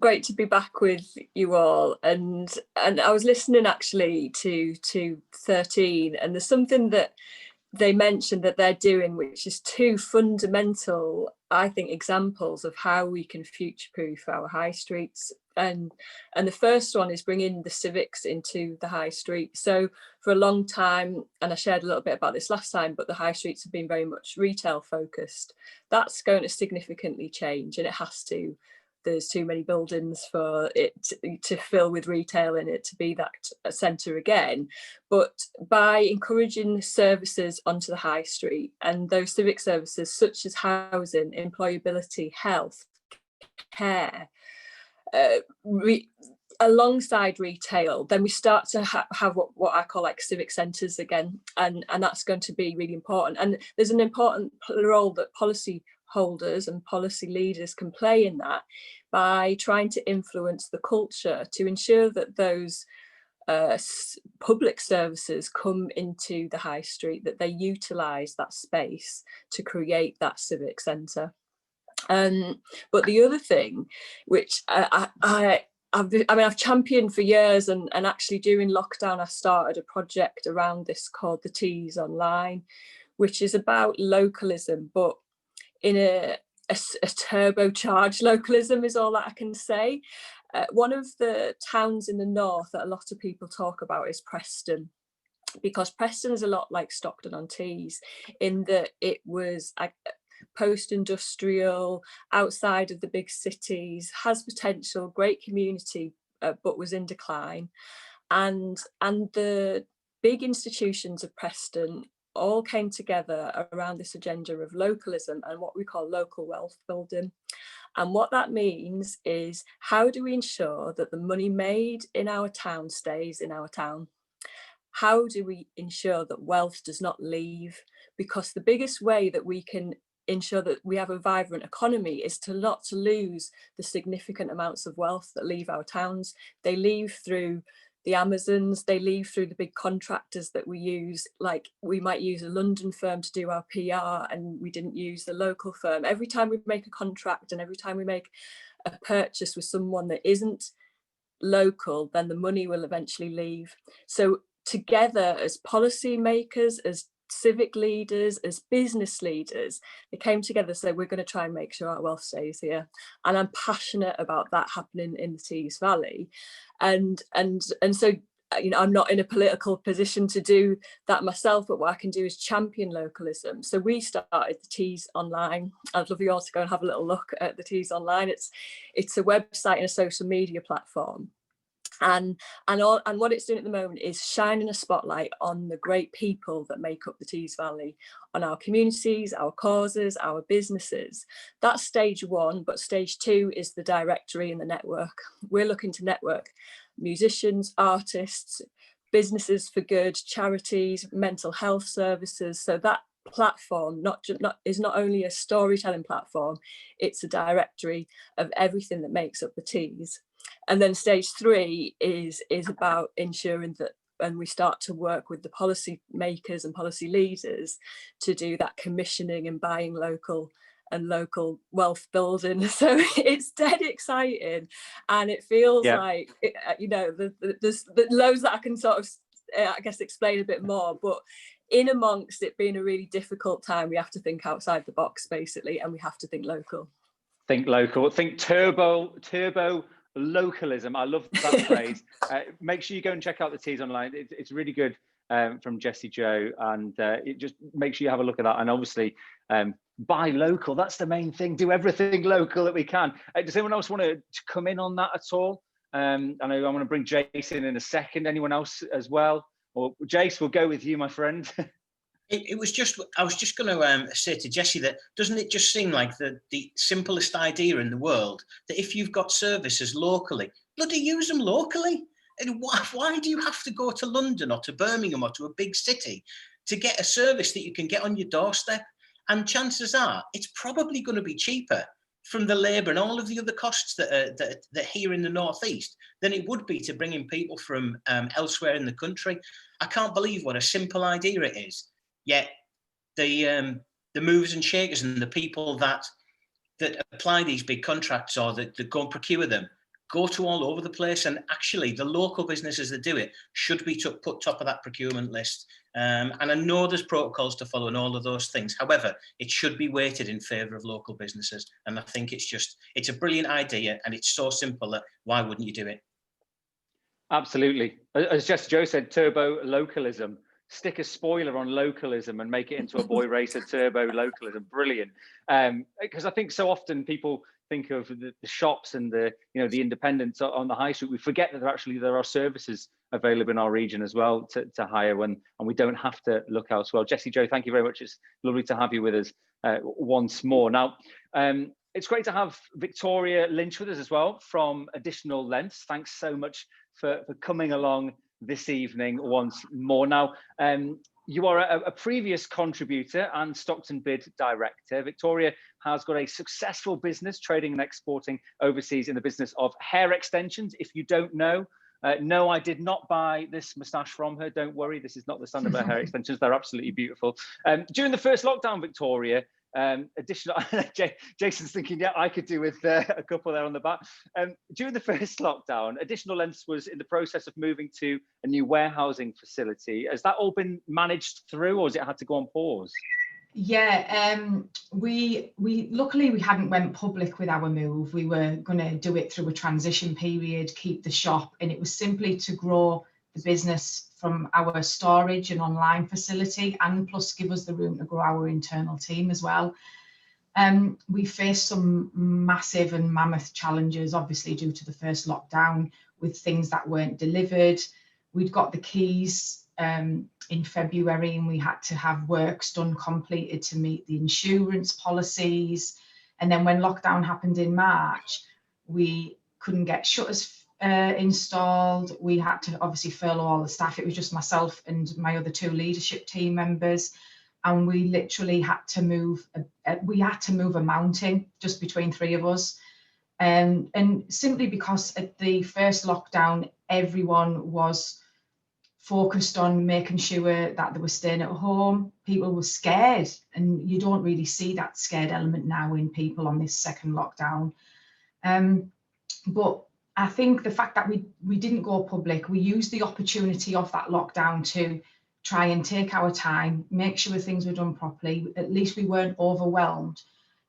Great to be back with you all, and I was listening actually to 13, and there's something that they mentioned that they're doing, which is two fundamental, I think, examples of how we can future-proof our high streets. And the first one is bringing the civics into the high street. So for a long time, and I shared a little bit about this last time, but the high streets have been very much retail focused. That's going to significantly change, and it has to. There's too many buildings for it to fill with retail in it to be that centre again. But by encouraging services onto the high street, and those civic services such as housing, employability, health, care, alongside retail, then we start to have what I call like civic centres again, and that's going to be really important. And there's an important role that policy holders and policy leaders can play in that, by trying to influence the culture to ensure that those public services come into the high street, that they utilise that space to create that civic centre. But the other thing, which I've championed for years, and actually during lockdown I started a project around this called the Tees Online, which is about localism, but in a turbocharged localism is all that I can say. One of the towns in the north that a lot of people talk about is Preston, because Preston is a lot like Stockton-on-Tees in that it was post-industrial, outside of the big cities, has potential, great community, but was in decline. And the big institutions of Preston all came together around this agenda of localism and what we call local wealth building. And what that means is, how do we ensure that the money made in our town stays in our town? How do we ensure that wealth does not leave? Because the biggest way that we can ensure that we have a vibrant economy is not to lose the significant amounts of wealth that leave our towns. They leave through the Amazons, they leave through the big contractors that we use. Like, we might use a London firm to do our PR and we didn't use the local firm. Every time we make a contract and every time we make a purchase with someone that isn't local, then the money will eventually leave. So together, as policy makers, as civic leaders, as business leaders, they came together and said, we're going to try and make sure our wealth stays here. And I'm passionate about that happening in the Tees Valley. And so, you know, I'm not in a political position to do that myself, but what I can do is champion localism. So we started the Tees Online. I'd love you all to go and have a little look at the Tees Online. It's a website and a social media platform. And what it's doing at the moment is shining a spotlight on the great people that make up the Tees Valley, on our communities, our causes, our businesses. That's stage one, but stage two is the directory and the network. We're looking to network musicians, artists, businesses for good, charities, mental health services. So that platform is not only a storytelling platform, it's a directory of everything that makes up the Tees. And then stage three is about ensuring that, and we start to work with the policy makers and policy leaders to do that commissioning and buying local and local wealth building. So it's dead exciting, and it feels like, you know, there's loads that I can sort of, I guess, explain a bit more, but in amongst it being a really difficult time, we have to think outside the box, basically, and we have to think local. Think local, think turbo localism. I love that phrase. Make sure you go and check out the Tees Online. It's really good from Jessie Joe, and just make sure you have a look at that. And obviously, buy local. That's the main thing. Do everything local that we can. Does anyone else want to come in on that at all? I know I want to bring Jason in a second. Anyone else as well? Or Jace, we'll go with you, my friend. I was just going to say to Jessie that, doesn't it just seem like the simplest idea in the world, that if you've got services locally, bloody use them locally? And why do you have to go to London or to Birmingham or to a big city to get a service that you can get on your doorstep? And chances are it's probably going to be cheaper from the labour and all of the other costs that are here in the northeast than it would be to bring in people from elsewhere in the country. I can't believe what a simple idea it is. Yet the movers and shakers and the people that apply these big contracts or that go and procure them go to all over the place. And actually, the local businesses that do it should be put top of that procurement list. And I know there's protocols to follow and all of those things. However, it should be weighted in favour of local businesses. And I think it's a brilliant idea, and it's so simple that why wouldn't you do it? Absolutely. As Jessie Joe said, turbo localism. Stick a spoiler on localism and make it into a boy racer turbo localism. Brilliant. Because I think so often people think of the shops and the independents on the high street. We forget that there are services available in our region as well to hire, and we don't have to look elsewhere. Jessie Joe, thank you very much. It's lovely to have you with us once more. Now, It's great to have Victoria Lynch with us as well from Additional Lengths. Thanks so much for coming along this evening once more. Now, you are a previous contributor and Stockton bid director. Victoria has got a successful business trading and exporting overseas in the business of hair extensions. If you don't know, no, I did not buy this moustache from her. Don't worry, this is not the stand of her hair extensions. They're absolutely beautiful. During the first lockdown, Victoria, additional, Jason's thinking, yeah, I could do with a couple there on the back. During the first lockdown, Additional Lengths was in the process of moving to a new warehousing facility. Has that all been managed through, or has it had to go on pause? Yeah, we luckily we hadn't went public with our move. We were going to do it through a transition period, keep the shop, and it was simply to grow the business from our storage and online facility, and plus give us the room to grow our internal team as well. We faced some massive and mammoth challenges, obviously due to the first lockdown, with things that weren't delivered. We'd got the keys in February, and we had to have works done completed to meet the insurance policies. And then when lockdown happened in March, we couldn't get shutters installed. We had to obviously furlough all the staff. It was just myself and my other 2 leadership team members, and we literally had to move. We had to move a mountain just between 3 of us, and simply because at the first lockdown, everyone was focused on making sure that they were staying at home. People were scared, and you don't really see that scared element now in people on this second lockdown. But I think the fact that we didn't go public, we used the opportunity of that lockdown to try and take our time, make sure things were done properly. At least we weren't overwhelmed,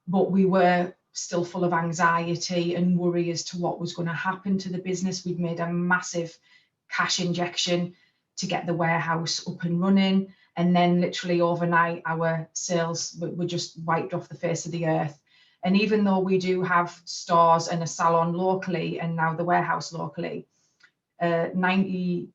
but we were still full of anxiety and worry as to what was going to happen to the business. We'd made a massive cash injection to get the warehouse up and running, and then literally overnight our sales were just wiped off the face of the earth. And even though we do have stores and a salon locally and now the warehouse locally, 98%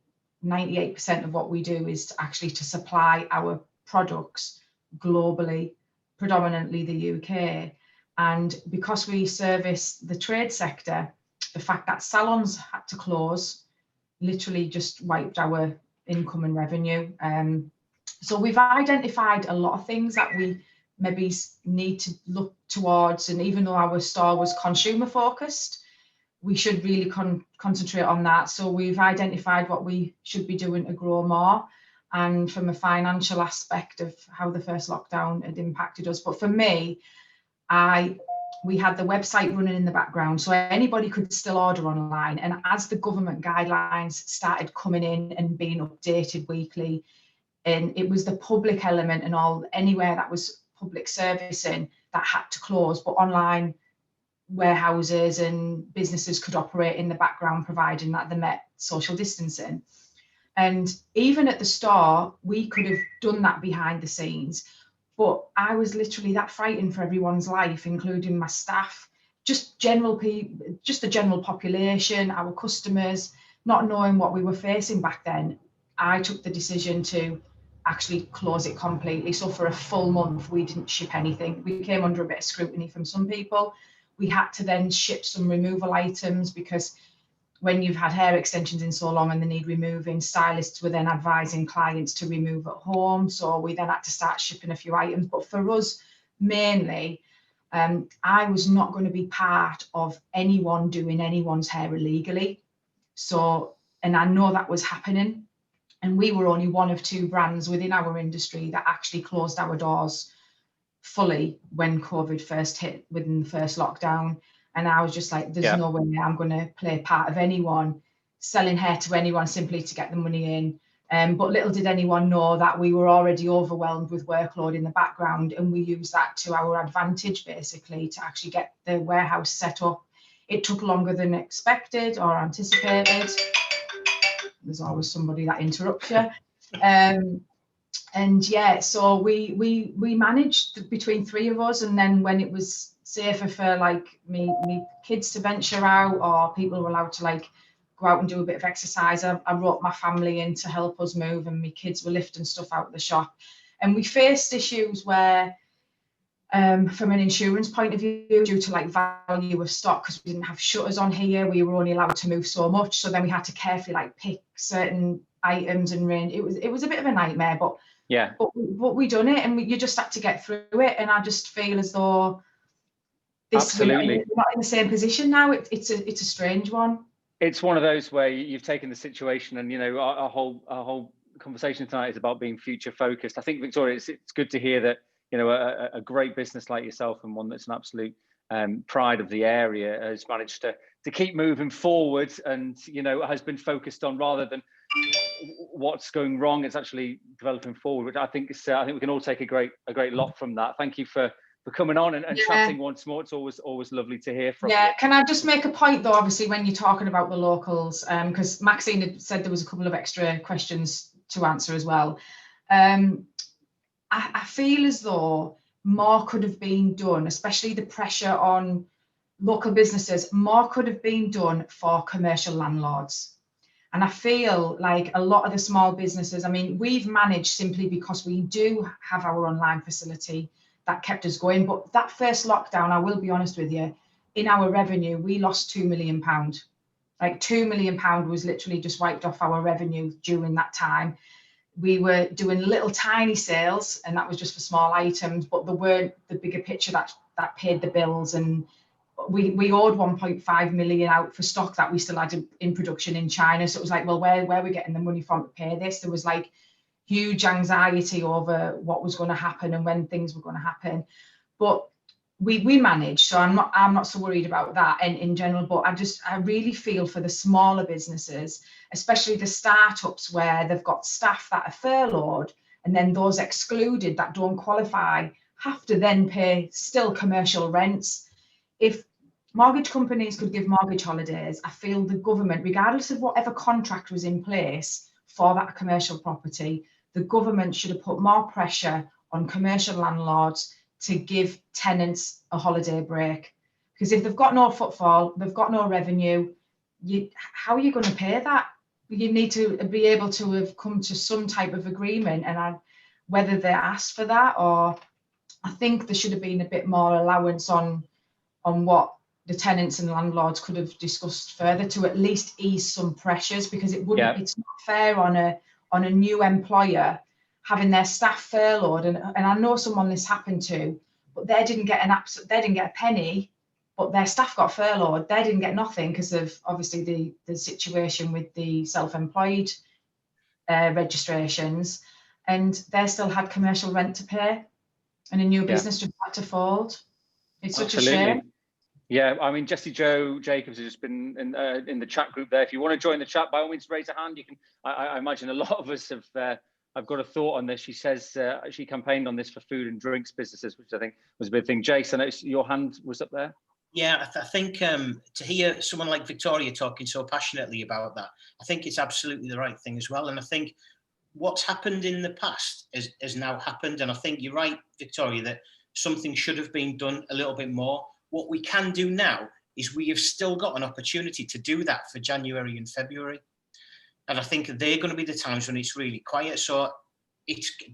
of what we do is actually to supply our products globally, predominantly the UK. And because we service the trade sector, the fact that salons had to close literally just wiped our income and revenue. So we've identified a lot of things that we maybe need to look towards, and even though our store was consumer focused, we should really concentrate on that. So we've identified what we should be doing to grow more, and from a financial aspect of how the first lockdown had impacted us. But for me, we had the website running in the background, so anybody could still order online. And as the government guidelines started coming in and being updated weekly, and it was the public element and all, anywhere that was public servicing that had to close, but online warehouses and businesses could operate in the background, providing that they met social distancing. And even at the store, we could have done that behind the scenes. But I was literally that frightened for everyone's life, including my staff, just the general population, our customers, not knowing what we were facing back then. I took the decision to actually close it completely. So for a full month, we didn't ship anything. We came under a bit of scrutiny from some people. We had to then ship some removal items, because when you've had hair extensions in so long and they need removing, stylists were then advising clients to remove at home. So we then had to start shipping a few items. But for us, mainly, I was not going to be part of anyone doing anyone's hair illegally. So, and I know that was happening. And we were only one of 2 brands within our industry that actually closed our doors fully when COVID first hit within the first lockdown. And I was just like, there's no way I'm going to play part of anyone selling hair to anyone simply to get the money in. But little did anyone know that we were already overwhelmed with workload in the background, and we used that to our advantage, basically, to actually get the warehouse set up. It took longer than expected or anticipated. There's always somebody that interrupts you. And yeah, so we managed between 3 of us, and then when it was safer for like me kids to venture out, or people were allowed to like go out and do a bit of exercise, I brought my family in to help us move, and my kids were lifting stuff out of the shop. And we faced issues where from an insurance point of view, due to like value of stock, because we didn't have shutters on here, we were only allowed to move so much. So then we had to carefully like pick certain items and range. It was a bit of a nightmare, but yeah, but we done it, and you just had to get through it. And I just feel as though we're not in the same position now. It's a strange one. It's one of those where you've taken the situation, and our whole conversation tonight is about being future focused. I think, Victoria, it's good to hear that a great business like yourself, and one that's an absolute pride of the area, has managed to keep moving forward, and has been focused on, rather than what's going wrong, it's actually developing forward, which I think we can all take a great lot from that. Thank you for coming on and chatting once more. It's always lovely to hear from you. Can I just make a point though, obviously, when you're talking about the locals, because Maxine had said there was a couple of extra questions to answer as well. I feel as though more could have been done, especially the pressure on local businesses. More could have been done for commercial landlords. And I feel like a lot of the small businesses, I mean, we've managed simply because we do have our online facility that kept us going. But that first lockdown, I will be honest with you, in our revenue, we lost £2 million. Like £2 million was literally just wiped off our revenue during that time. We were doing little tiny sales, and that was just for small items, but there weren't the bigger picture that paid the bills. And we owed 1.5 million out for stock that we still had in production in China. So it was like, well, where are we getting the money from to pay this? There was like huge anxiety over what was going to happen and when things were going to happen. But we managed, so I'm not so worried about that in general. But I really feel for the smaller businesses, especially the startups where they've got staff that are furloughed, and then those excluded that don't qualify have to then pay still commercial rents. If mortgage companies could give mortgage holidays, I feel the government, regardless of whatever contract was in place for that commercial property, the government should have put more pressure on commercial landlords to give tenants a holiday break. Because if they've got no footfall, they've got no revenue, how are you going to pay that? You need to be able to have come to some type of agreement, and whether they asked for that, or I think there should have been a bit more allowance on what the tenants and landlords could have discussed further to at least ease some pressures, because it's not fair on a new employer having their staff furloughed, and I know someone this happened to, but they didn't get a penny, but their staff got furloughed. They didn't get nothing because of obviously the situation with the self-employed registrations, and they still had commercial rent to pay, and a new business just had to fold. It's such a shame. Yeah, I mean, Jessie Joe Jacobs has just been in the chat group there. If you want to join the chat, by all means, raise a hand. You can. I imagine a lot of us have got a thought on this. She says she campaigned on this for food and drinks businesses, which I think was a big thing. Jason, your hand was up there. Yeah, I think to hear someone like Victoria talking so passionately about that, I think it's absolutely the right thing as well. And I think what's happened in the past has now happened. And I think you're right, Victoria, that something should have been done a little bit more. What we can do now is we have still got an opportunity to do that for January and February. And I think they're going to be the times when it's really quiet. So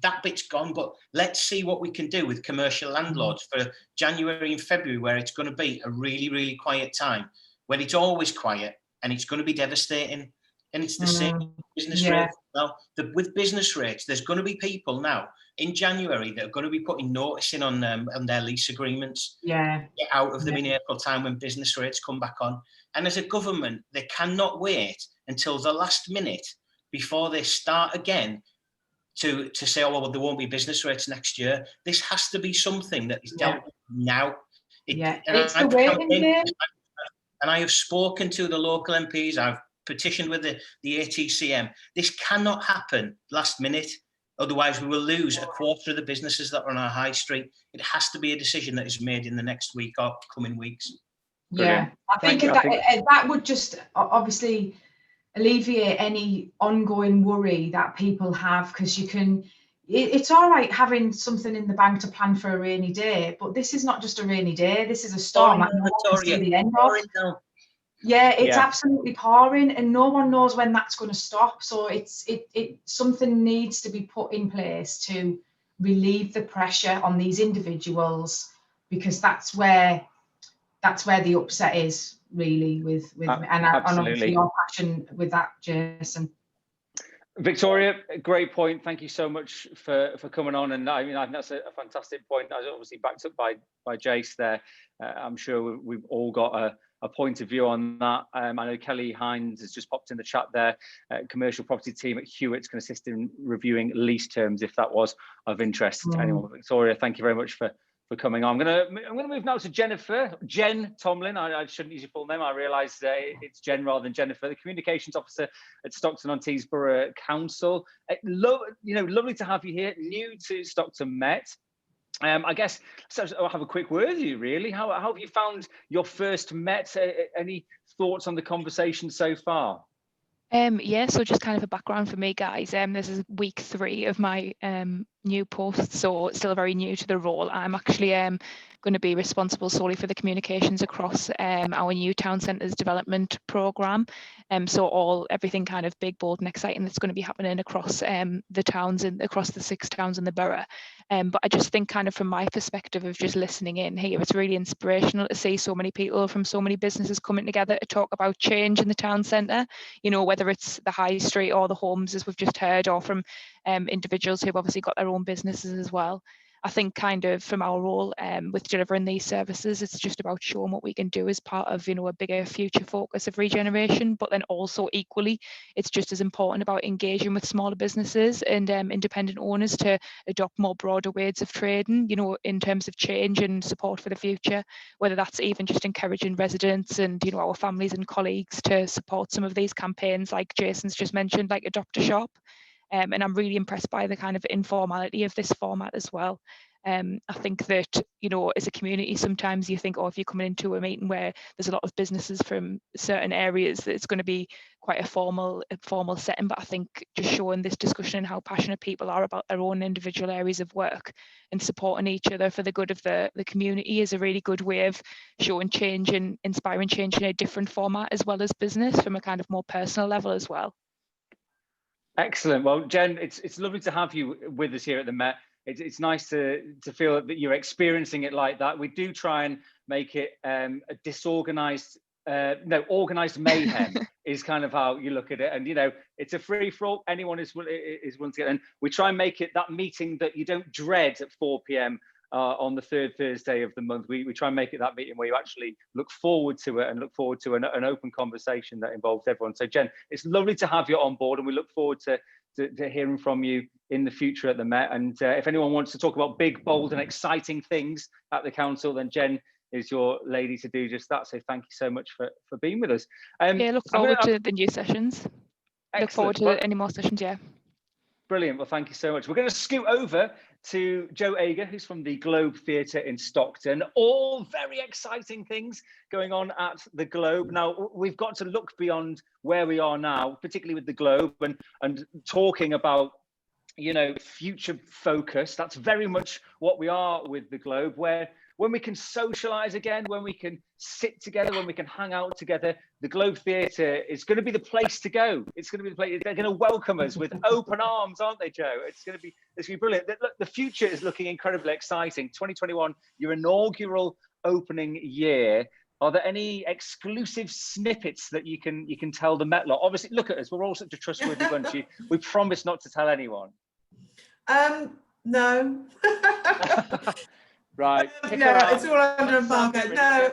that bit's gone, but let's see what we can do with commercial landlords for January and February, where it's going to be a really, really quiet time, when it's always quiet, and it's going to be devastating. And it's the same business rates. Well, with business rates, there's going to be people now in January that are going to be putting notice in on their lease agreements. Get out of them in April time when business rates come back on. And as a government, they cannot wait until the last minute before they start again to say, oh, well, there won't be business rates next year. This has to be something that is dealt with now. It's the waiting game. And I have spoken to the local MPs. I've petitioned with the ATCM. This cannot happen last minute. Otherwise, we will lose a quarter of the businesses that are on our high street. It has to be a decision that is made in the next week or coming weeks. Brilliant. I think that would just obviously alleviate any ongoing worry that people have, because it's all right having something in the bank to plan for a rainy day, but this is not just a rainy day. This is a storm that no one can see the end of. It's absolutely pouring, and no one knows when that's going to stop. So it something needs to be put in place to relieve the pressure on these individuals, because that's where the upset is really with and obviously your passion with that, Jason. Victoria, great point. Thank you so much for coming on. And I mean, I think that's a fantastic point. I was obviously backed up by Jace there. I'm sure we've all got a point of view on that. I know Kelly Hines has just popped in the chat there. Commercial property team at Hewitt's can assist in reviewing lease terms if that was of interest to anyone. Victoria, thank you very much for coming on. I'm gonna move now to Jen Tomlin. I shouldn't use your full name. I realise it's Jen rather than Jennifer, the communications officer at Stockton-on-Tees Borough Council. Lovely to have you here, new to Stockton Met. I guess so I'll have a quick word with you, really. How have you found your first Met? Any thoughts on the conversation so far? Yeah, so just kind of a background for me, guys. This is week 3 of my new post, so still very new to the role. I'm actually going to be responsible solely for the communications across our new town centres development programme. So everything kind of big, bold and exciting that's going to be happening across the towns and across the 6 towns in the borough. But I just think kind of from my perspective of just listening in here, it's really inspirational to see so many people from so many businesses coming together to talk about change in the town centre, whether it's the high street or the homes, as we've just heard, or from individuals who've obviously got their own businesses as well. I think kind of from our role with delivering these services, it's just about showing what we can do as part of, a bigger future focus of regeneration, but then also equally, it's just as important about engaging with smaller businesses and independent owners to adopt more broader ways of trading, in terms of change and support for the future, whether that's even just encouraging residents and, our families and colleagues to support some of these campaigns like Jason's just mentioned, like Adopt a Shop. And I'm really impressed by the kind of informality of this format as well. I think that, as a community, sometimes you think, if you're coming into a meeting where there's a lot of businesses from certain areas, that it's going to be quite a formal setting. But I think just showing this discussion and how passionate people are about their own individual areas of work and supporting each other for the good of the community is a really good way of showing change and inspiring change in a different format, as well as business from a kind of more personal level as well. Excellent. Well, Jen, it's lovely to have you with us here at the Met. It's nice to feel that you're experiencing it like that. We do try and make it a disorganized, organized mayhem is kind of how you look at it. And, it's a free for all. Anyone is willing to get. And we try and make it that meeting that you don't dread at 4 p.m. On the 3rd Thursday of the month. We try and make it that meeting where you actually look forward to it and look forward to an open conversation that involves everyone. So Jen, it's lovely to have you on board, and we look forward to hearing from you in the future at the Met. And if anyone wants to talk about big, bold and exciting things at the council, then Jen is your lady to do just that. So thank you so much for being with us. Yeah, look forward to the new sessions. Excellent. Look forward to any more sessions, yeah. Brilliant. Well, thank you so much. We're going to scoot over to Jo Ager, who's from the Globe Theatre in Stockton. All very exciting things going on at the Globe. Now, we've got to look beyond where we are now, particularly with the Globe, and talking about, future focus. That's very much what we are with the Globe, where when we can socialise again, when we can sit together, when we can hang out together, the Globe Theatre is going to be the place to go. It's going to be the place. They're going to welcome us with open arms, aren't they, Joe? It's going to be brilliant. The future is looking incredibly exciting. 2021, your inaugural opening year. Are there any exclusive snippets that you can tell the Met lot? Obviously, look at us. We're all such a trustworthy bunch. We promise not to tell anyone. No. Right. No, it's all under embargo. No.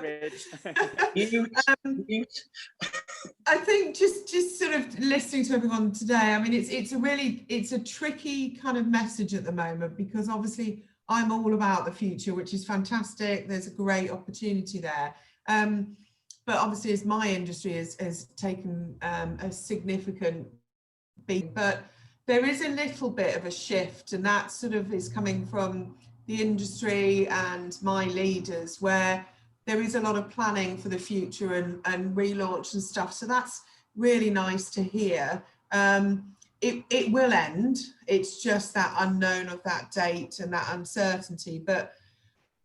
I think just sort of listening to everyone today, I mean, it's a tricky kind of message at the moment, because obviously I'm all about the future, which is fantastic. There's a great opportunity there. But obviously, as my industry has taken a significant beat, but there is a little bit of a shift, and that sort of is coming from the industry and my leaders, where there is a lot of planning for the future and relaunch and stuff. So that's really nice to hear. It will end. It's just that unknown of that date and that uncertainty. But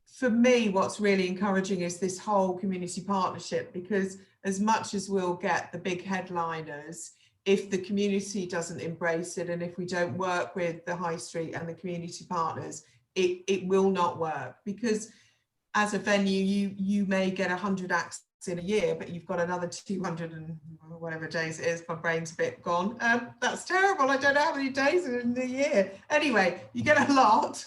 for me, what's really encouraging is this whole community partnership, because as much as we'll get the big headliners, if the community doesn't embrace it, and if we don't work with the high street and the community partners, it will not work. Because as a venue, you may get 100 acts in a year, but you've got another 200 and whatever days it is. My brain's a bit gone. That's terrible. I don't know how many days in the year. Anyway, you get a lot.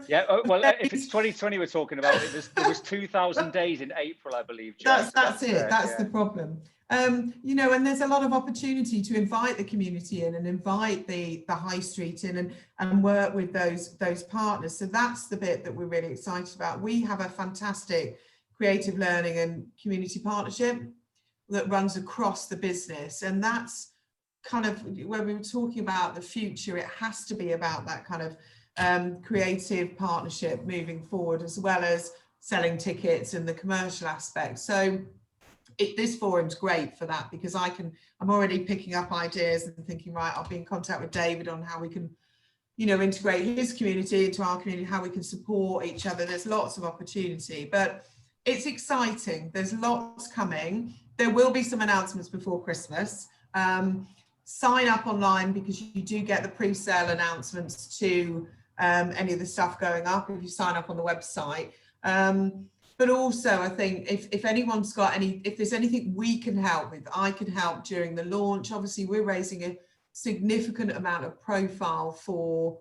Yeah. Well, if it's 2020 we're talking about, there was 2,000 days in April, I believe. That's it. That's the problem. You know, and there's a lot of opportunity to invite the community in and invite the high street in and work with those partners. So that's the bit that we're really excited about. We have a fantastic creative learning and community partnership that runs across the business, and that's kind of when we were talking about the future, it has to be about that kind of creative partnership moving forward, as well as selling tickets and the commercial aspect. So this forum's great for that, because I'm already picking up ideas and thinking, right, I'll be in contact with David on how we can, you know, integrate his community into our community, how we can support each other. There's lots of opportunity, but it's exciting. There's lots coming. There will be some announcements before Christmas. Sign up online, because you do get the pre-sale announcements to any of the stuff going up if you sign up on the website. But also, I think if anyone's got if there's anything we can help with, I can help during the launch. Obviously, we're raising a significant amount of profile for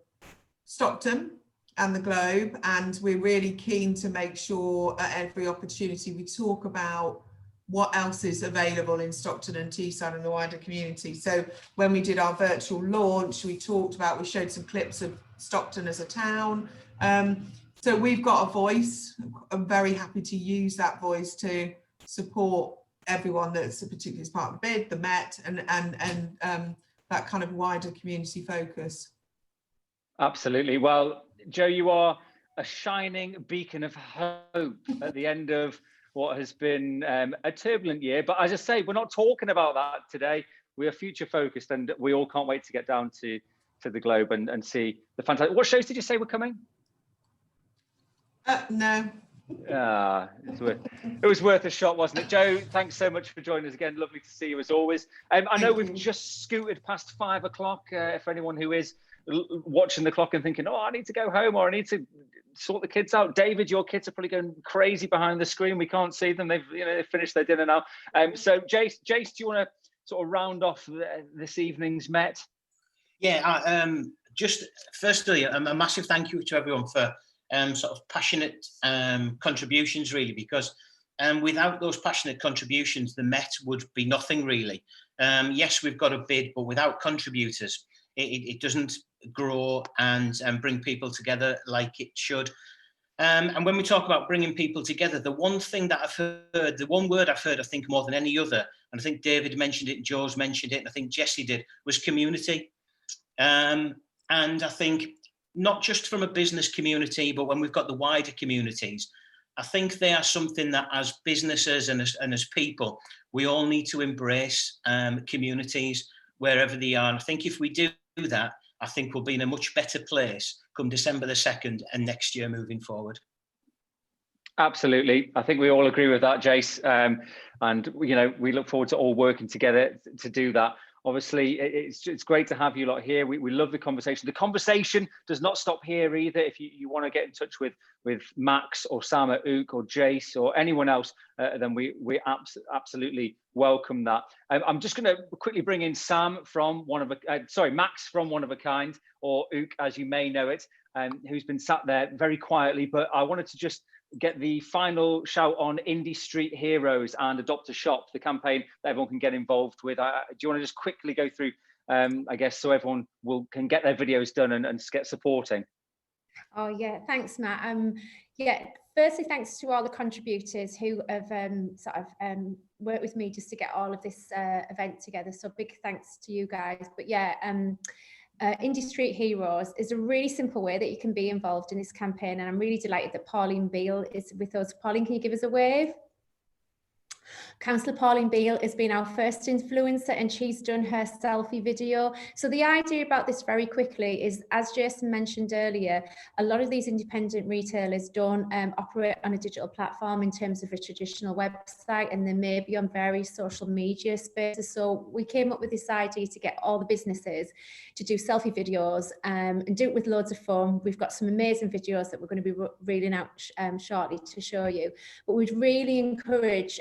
Stockton and the Globe, and we're really keen to make sure at every opportunity we talk about what else is available in Stockton and Teesside and the wider community. So when we did our virtual launch, we showed some clips of Stockton as a town. So we've got a voice. I'm very happy to use that voice to support everyone that's particularly as part of the bid, the Met, and that kind of wider community focus. Absolutely. Well, Jo, you are a shining beacon of hope at the end of what has been a turbulent year. But as I say, we're not talking about that today. We are future focused, and we all can't wait to get down to the Globe and see the fantastic. What shows did you say were coming? No. It was worth a shot, wasn't it? Jo, thanks so much for joining us again. Lovely to see you as always. I know we've just scooted past 5 o'clock. For anyone who is watching the clock and thinking, oh, I need to go home, or I need to sort the kids out. David, your kids are probably going crazy behind the screen. We can't see them. They've finished their dinner now. So Jace, do you want to sort of round off this evening's Met? Yeah, just firstly, a massive thank you to everyone for sort of passionate contributions, really, because without those passionate contributions, the Met would be nothing, really. Yes, we've got a bid, but without contributors, it doesn't grow and bring people together like it should. And when we talk about bringing people together, the one thing that I've heard, the one word I've heard, I think more than any other, and I think David mentioned it, Joe's mentioned it, and I think Jessie did, was community. And I think not just from a business community, but when we've got the wider communities, I think they are something that as businesses and as people, we all need to embrace communities wherever they are. And I think if we do that, I think we'll be in a much better place come December the 2nd and next year moving forward. Absolutely. I think we all agree with that, Jace. And, we look forward to all working together to do that. Obviously, it's great to have you lot here. We love the conversation. The conversation does not stop here either. If you want to get in touch with Max or Sam at Ook or Jace or anyone else, then we absolutely welcome that. I'm just going to quickly bring in Sam from Max from One of a Kind, or Ook as you may know it, who's been sat there very quietly. But I wanted to just get the final shout on Indie Street Heroes and Adopt a Shop, the campaign that everyone can get involved with. Do you want to just quickly go through, I guess, so everyone can get their videos done and get supporting? Oh yeah, thanks, Matt. Firstly, thanks to all the contributors who have worked with me just to get all of this event together. So big thanks to you guys. But yeah, Indie Street Heroes is a really simple way that you can be involved in this campaign, and I'm really delighted that Pauline Beale is with us. Pauline, can you give us a wave? Councillor Pauline Beale has been our first influencer, and she's done her selfie video. So the idea about this very quickly is, as Jason mentioned earlier, a lot of these independent retailers don't operate on a digital platform in terms of a traditional website, and they may be on various social media spaces. So we came up with this idea to get all the businesses to do selfie videos and do it with loads of fun. We've got some amazing videos that we're going to be reeling out shortly to show you. But we'd really encourage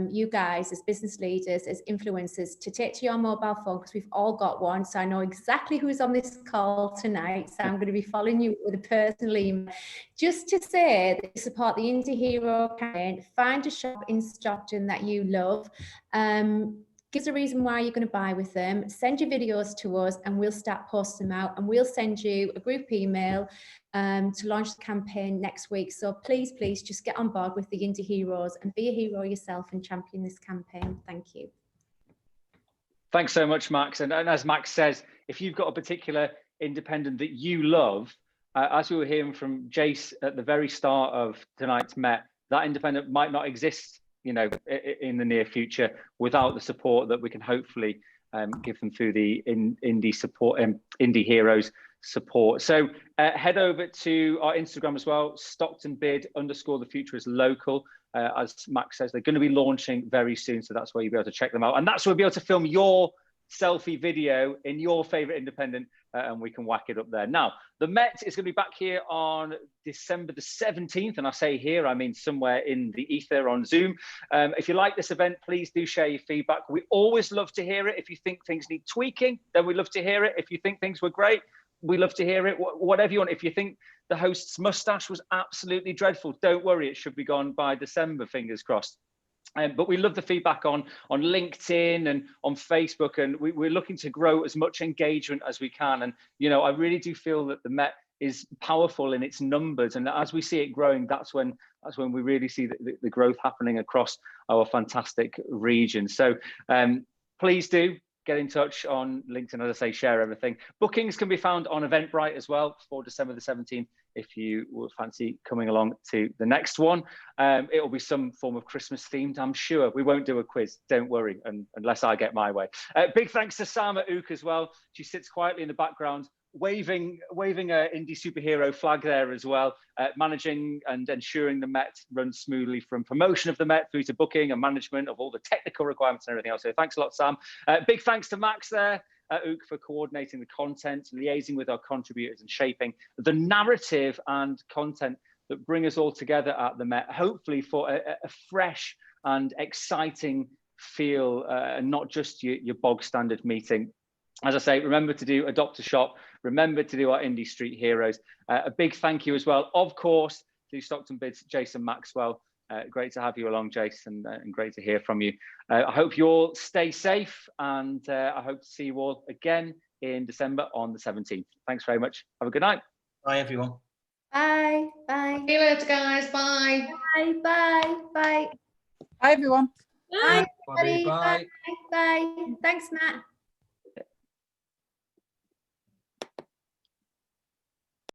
you guys as business leaders, as influencers, to take to your mobile phone, because we've all got one. So I know exactly who's on this call tonight. So I'm going to be following you with a personal email, just to say that you support the Indie Hero campaign. Find a shop in Stockton that you love. Give us a reason why you're going to buy with them. Send your videos to us and we'll start posting them out, and we'll send you a group email to launch the campaign next week. So please, please just get on board with the Indie Heroes and be a hero yourself and champion this campaign. Thank you. Thanks so much, Max. And as Max says, if you've got a particular independent that you love, as we were hearing from Jace at the very start of tonight's Met, that independent might not exist, you know, in the near future without the support that we can hopefully give them through the Indie support, Indie Heroes support. So head over to our Instagram as well, StocktonBid_the future is local. As Max says, they're going to be launching very soon, so that's where you'll be able to check them out. And that's where you'll be able to film your selfie video in your favorite independent, and we can whack it up there. Now, the Met is going to be back here on December the 17th, and I say here, I mean somewhere in the ether on Zoom. If you like this event, please do share your feedback. We always love to hear it. If you think things need tweaking, then we love to hear it. If you think things were great, we love to hear it. Whatever you want. If you think the host's mustache was absolutely dreadful, don't worry, it should be gone by December, fingers crossed. But we love the feedback on LinkedIn and on Facebook, and we're looking to grow as much engagement as we can. And, you know, I really do feel that the Met is powerful in its numbers, and as we see it growing, that's when we really see the growth happening across our fantastic region. So please do get in touch on LinkedIn. As I say, share everything. Bookings can be found on Eventbrite as well for December the 17th. If you would fancy coming along to the next one, it will be some form of Christmas themed, I'm sure. We won't do a quiz, don't worry, unless I get my way. Big thanks to Sama Ook as well. She sits quietly in the background, waving a indie superhero flag there as well, managing and ensuring the Met runs smoothly from promotion of the Met through to booking and management of all the technical requirements and everything else. So thanks a lot, Sam. Big thanks to Max there, Ook, for coordinating the content, liaising with our contributors and shaping the narrative and content that bring us all together at the Met, hopefully for a fresh and exciting feel, and not just your bog standard meeting. As I say, remember to adopt a shop, remember to do our Indie Street Heroes. A big thank you as well, of course, to Stockton Bid's Jason Maxwell. Great to have you along, Jason, and great to hear from you. I hope you all stay safe, and I hope to see you all again in December on the 17th. Thanks very much. Have a good night. Bye, everyone. Bye. Bye. See you later, guys. Bye. Bye. Bye. Bye. Hi, everyone. Bye, everybody. Bye. Bye. Bye. Thanks, Matt.